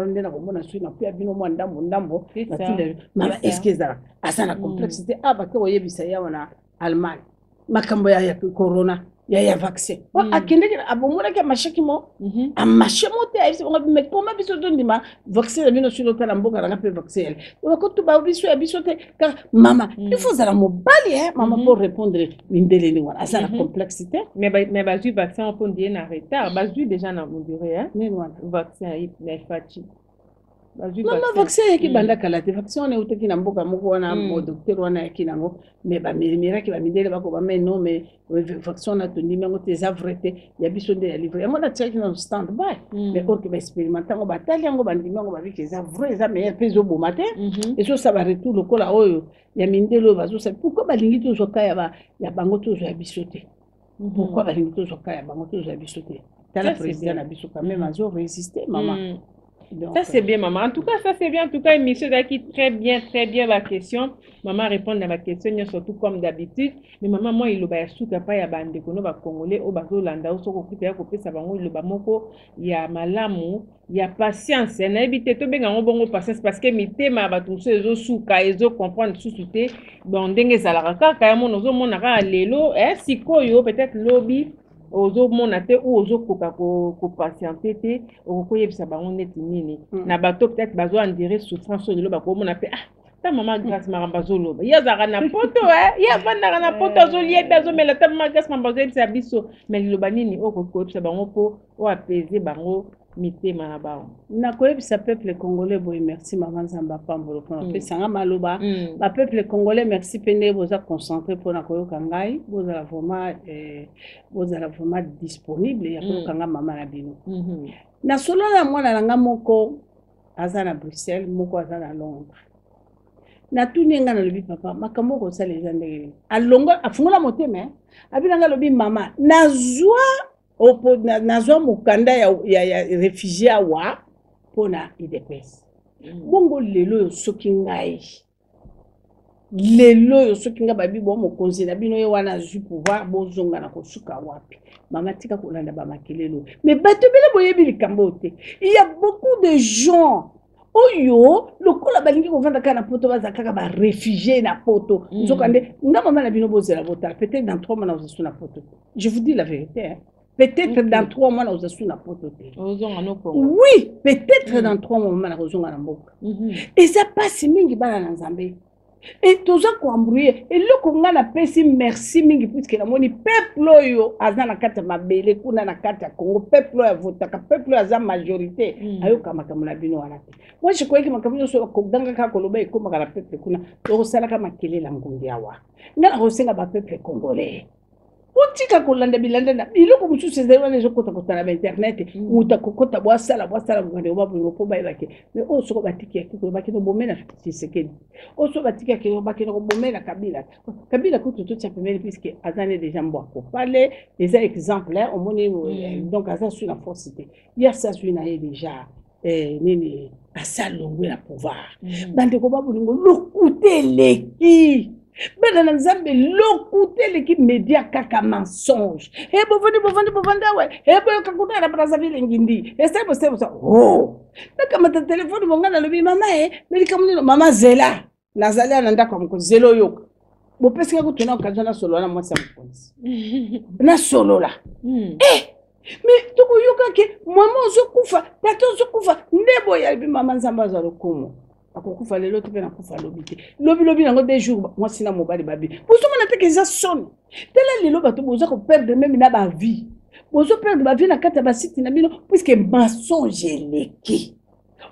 Speaker 4: ndena ko mona sui na pia bino mwa ndambo batinde mama eskezala asana complexité abake oyebisa ya wana Allemagne makambo ya corona ya vaccin akende abomona ke mashaki mo amashemo te ayisi ngo me koma biso ndima vaccin bino sur l'hôpital mboka na pe vaccin ko to ba biso ya biso te car mama il faut ça la mobali mama pour répondre mindele ni wana ça la complexité
Speaker 3: mais du vaccin on peut dire en retard du déjà na modéré
Speaker 4: mais wana
Speaker 3: vaccin il fati
Speaker 4: mama vaccin yaki banda kala te vaccin on utaki na mboka moko wana mo docteur wana yaki nango mais ba mirimira ki ba mindele bako ba mais non mais vaccin na to ndima ngote za vrete ya biso nde ya livre yango na tsaki na stand by mais or que ba expérimenter ngo batali yango ba ndima ngo ba biki za vrai za meilleur peso bo matin et so ça va retour lokola oyo ya mindele bazo sa pourquoi ba lingi to zoka ya bango to zo ya biso te pourquoi ba lingi to zoka ya bango to zo ya biso te tala président na biso quand même azo résister maman.
Speaker 3: Donc, ça c'est bien maman. En tout cas, ça c'est bien. En tout cas, monsieur Daki, très bien la question. Maman répond à ma question, surtout comme d'habitude. Mais maman, moi, il y a souka pas ya bande kono ba congolais au bazo landa au soko kuta ko pesa bango il ba moko ya malamu ya patience. Na ebité to benga bongo patience parce que mitema ba tout so ezo souka ezo comprendre sousuté bon ndenge zalaka kaka ya mono zo mona ka lelo sikoyo peut-être lobby ozo mona te ou ozo koka ko patienter te okoyebisa bango neti nini na bato peut-être bazo endurer souffrance de lo ba ko mona pe ta mama grâce maramba zoloba ya zaka na poto ya vanda na poto zolie bazo mela ta mama grâce maramba zobisa biso mais loba nini okokobisa bango po o apaiser bango mitema na bango
Speaker 4: na koyebisa peuple congolais boy merci maman Zamba pambolo pona pe sanga maloba ba peuple congolais merci pende boza concentré pona koyoka ngai boza vraiment disponible ya koyoka nga mama na bino na solo na mwana nanga moko aza na Bruxelles moko aza na Londres na tunenga na lobi papa makambo ko sala les ndenge alongo afungola motema abinanga lobi mama nazwa mukanda ya réfugié wa pona IDPS bongo lelo soki ngai lelo yo soki nga babi bo mokonzi na bino ye wana azwi pouvoir bozonga na kosuka wapi mama tika kolanda bamakelelo mais bato bele boyebi likambo te il y a beaucoup de gens oyo lokola balingi kovanda kaka na poto baza kaka baréfugié na poto nzokande nga mama na bino bozela botala peut-être dans 3 mois na ozasu na poto je vous dis la vérité hein. Peut-être dans 3 mois na ozasu na poto te oui peut-être dans 3 mois mama na kozonga na mboka eza pasi mingi bana na nzambe et toza koambrouye eloko nga na pesi merci mingi puisque namoni peuple oyo aza na kati ya mabele kuna na kati ya Congo peuple oyo avotaka peuple oyo aza majorité ayoka makambo na bino wana te moi je croyais que makambo nyonso kodanga kaka koloba ekomaka na peuple kuna tokosalaka makelela ngungi awa nga na kosenga bapeuple congolais otika kolanda bilanda na biloko mosusu ezali wana ezokota kotala ba internet muta kokota bwasala bokande obabuloko po bayebake mais oyo soko batiki yaki koyebaki no bomena Tshisekedi oyo soko batiki yaki koyebaki no bomena Kabila kutu totia pembeni puisque azane déjà mbwako pale les exemples hein omoni donc aza sur la forcité hier ça suis na déjà nini asalongwe na pouvoir bande ko babulingo lokuteleki bana na nzambe lokuté l'équipe média kaka mensonge et bovandi ouais et boyoka kuna na Brazzaville ngindi et c'est ça oh naka mata téléphone bonga na lobi mama melikamunino mama zela nazali ananda kwa mko zelo yoka bopesika kutuna okazana solo na mwasa mkonzi na solo la mais toko yoka ke mama ozokufa tato ozokufa ndebo ya bi mama nzamba za lokumo akokufa lelo te pe na kufa lobi te lobi nango des jours moi sina mobali babi bozo mona te ke za son tela lelo bato bozo ko perdre même na ba vie bozo perdre ba vie na kata ba site na bino puisque mensonge leki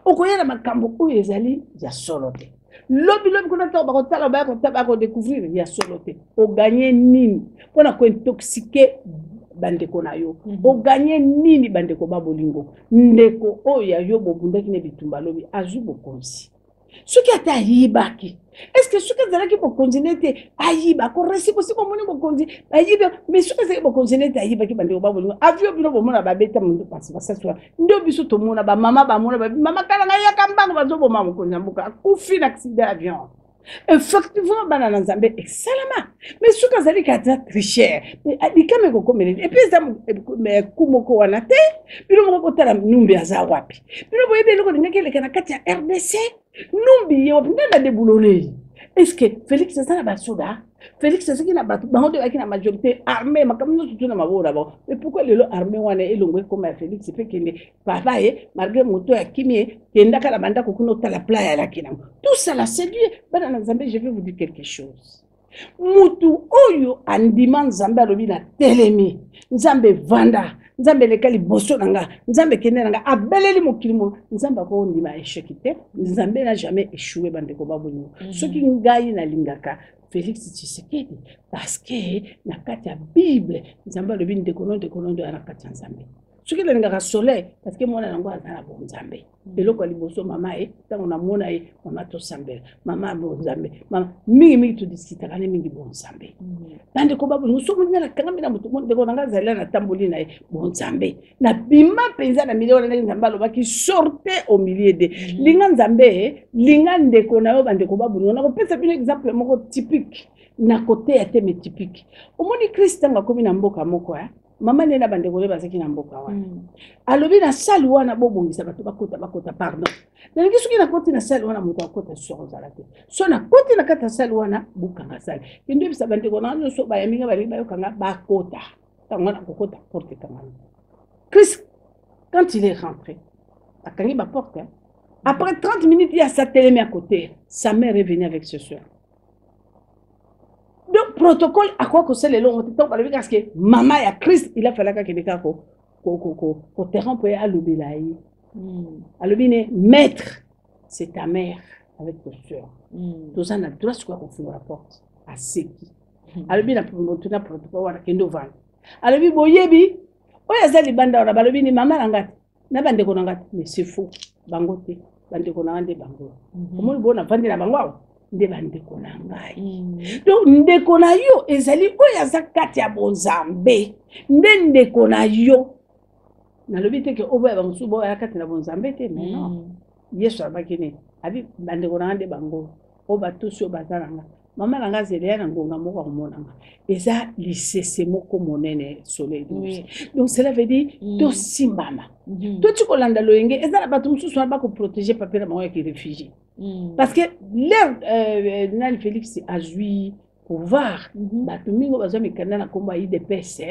Speaker 4: okoyela makambo oyo ezali ya solo te lobi kuna to ba ko tala ba ko découvrir ya solo te o gagner nini pona ko intoxiquer bandeko na yo o gagner nini bandeko babolingo ndeko oyo yo bobundaki ne bitumba lobi azu bokonzi soki ata ayibaki est-ce que soki azalaki bokonzi nete ayiba koresi kosiko moni bokonzi ayiba mais soki azalaki bokonzi nete ayibaki bandeko babolingo avio bino bomona babeta mundu pasi basaswa ndio biso tomona ba mama bamona ba mama kala nga yakambango bazoboma mokonzi mboka akufi na accident avion effectivement banana nzambe excellemment mais soki azali kata tricher likame kokomele et puis eza kumoko wana te bino moko kotala numbi aza wapi bino boyebi eloko lingaki eleka na kati ya RDC numbi ye wapi ndenda debulole est-ce que Félix aza na basoda Félix azaki na bato bango te baki na majorité armée makambo nyonso tu na mabora bango mais pourquoi lelo armée wana elongwe koma ya Félix pe kende papa ye malgré moto ya kimie kenda kala banda kokuna otala pla ya lakina tout ça la séduit bana na nzambe je vais vous dire quelque chose mutu oyo andima nzambe alobi na telemi nzambe vanda nzambe lekali boso nanga nzambe kende nanga abeleli mokilimo nzambe ko ndima échec te nzambe n'a jamais échoué bande ko babonyo soki ngai na lingaka Félix Tshisekedi parce que na kati ya Bible nzambe alobi ndekono ana kati ya nzambe soki la lingaka soleil parce que mwana nango azana bon nzambe eloko liboso mama tango na mona mama to sambela mama bon nzambe mama mingi to discuter kana mingi bon nzambe bande ko babu nguso mwana kanga mina mutu monde ko nanga zala na tamboli na bon nzambe na bima penza na miliona na nzambe alobaki sortez au milieu de linga nzambe linga ndeko na yo bande ko babu ngona ko pesa bino exemple moko typique na côté ya teme typique omoni Christ nga komi na mboka moko mama nena bande ko le bazaki na mboka wana alobi na sali wana bobongisa bato bakota pardon na ngi soki na koti na sali wana moto akota sozala te so na koti na kata sali wana bukanga sali ndio bisa bande ko na so ba yaminga bali bayokanga bakota tango na kokota porte kanga Chris quand il est rentré akangi ba porte après 30 minutes il y a sa télé à côté sa mère est venue avec ce soir. Donc, protocole, à quoi que c'est le long, parce que maman et Christ, il a fallu que quelqu'un ko terrain pour aller à l'obélaï. À l'obélaï, maître, c'est ta mère avec tes soeurs. Tout ça, on a droit à qu'on la porte. À ce qui. À l'obélaï, on a pour protocole, on a kendo van. À l'obélaï, boyebi, oya zali banda, on a l'obélaï, maman l'angat. Na bande ko nangat, mais c'est faux. Bangote, bande ko nangande bango. Comment le bon a vendu la bango? Nde bandeko na ngai donc ndeko na yo ezali oyo aza kati ya bonzambe nde ndeko na yo nalobi te ke oboya bango boya kati na bonzambe te mais non yesu abaki ne abi bandeko na nde bango o bato so bazalanga mama nanga zele na ngonga moko monanga eza lisese moko monene soleil donc cela veut dire to simbama to tikolanda loyenge eza na bato mususu ba ko protéger papier na moya ki réfugié parce que l'air Nani Félix a joui pouvoir bato mingo bazo mikanda na komba IDPS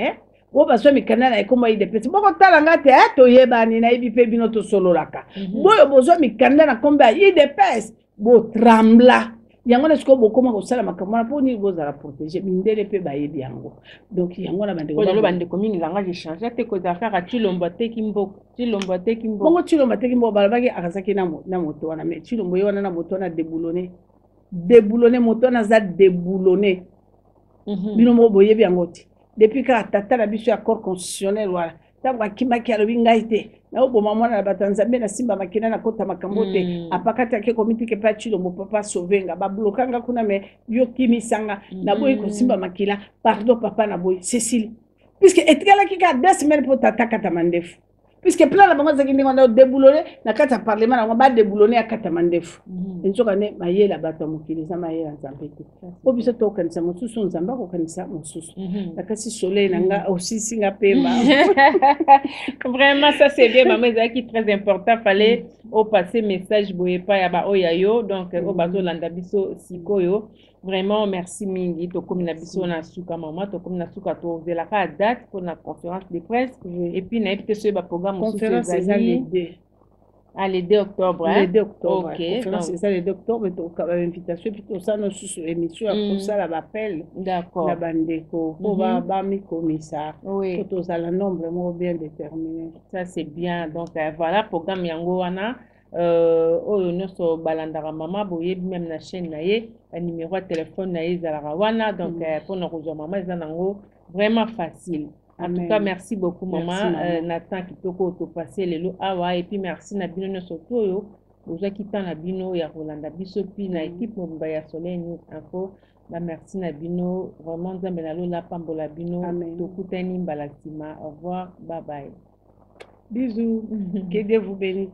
Speaker 4: o bazo mikanda na komba IDPS boko talanga te to yebani na ibi pe bino to sololaka boyo bozo mikanda na komba IDPS bo trembla yango na siko bokoma kosala makambo po ni bozala protéger mindele pe bayebi yango donc yango na
Speaker 3: bandeko mingi langage changer te ko affaire a Chilombo te kimbo
Speaker 4: bongo Chilombo te kimbo balabaki akasaki na moto wana mais Chilombo yona na moto na déboulonné moto na za déboulonné bino mo boyebi yango te depuis que tata na biso ya corps constitutionnel wala tabwa kimaki alobi ngai te na oboma mwana na batanzambe na simba makina na kota makambo te apakati ake komiti ke pa Chilombo papa sauvenga ba blokanga kuna me yo kimisanga na boyi ko simba makila pardon papa na boyi Cécile puisque etikala ki ka 2 semaines pour tata kata mandefu puisque plan la bango zaki ndingo na déboulonné na kata parlement na ba déboulonné akata mandefu nzoka ne mayela bato mokiliza mayela nzambete o biso to kanisa mosusu nzamba ko kanisa mosusu na kasi soleil nanga aussi singa pemba
Speaker 3: vraiment ça c'est bien maman ezaki très important fallait au passer message boye pa ya ba oyayo donc o bazo landa biso sikoyo vraiment merci mingi to comme na biso na suka mama to comme na suka to velaka date pour la conférence de presse et puis na epite so ba programme
Speaker 4: conférence les 2 octobre
Speaker 3: hein?
Speaker 4: Le 2 octobre.
Speaker 3: OK.
Speaker 4: Conférence c'est ça le 2 octobre to ka invitation puis to ça no sous émission pour ça la appel.
Speaker 3: D'accord.
Speaker 4: La bandeko pour ba mi commissaire.
Speaker 3: Oui.
Speaker 4: To ça la nombre mo bien déterminé.
Speaker 3: Ça c'est bien. Donc voilà programme yango wana oyo nyonso balandaka mama boyebi même na chaîne na ye numéro de téléphone na ye ezalaka wana donc mpona kozwa mama eza nango vraiment facile. En tout cas, merci beaucoup, maman. Nathan Kitoko Autopassé, Lelo Awa, et puis merci Nabino Nosotoyo. Vous avez quitté Nabino, ya Rolanda Bisopi, na équipe Mbaya Soleil News Info. Merci Nabino, vraiment, Zambelalo, la Pambola Bino, Tokutani Mbalatima. Au revoir, bye bye.
Speaker 4: Bisous, que Dieu vous bénisse.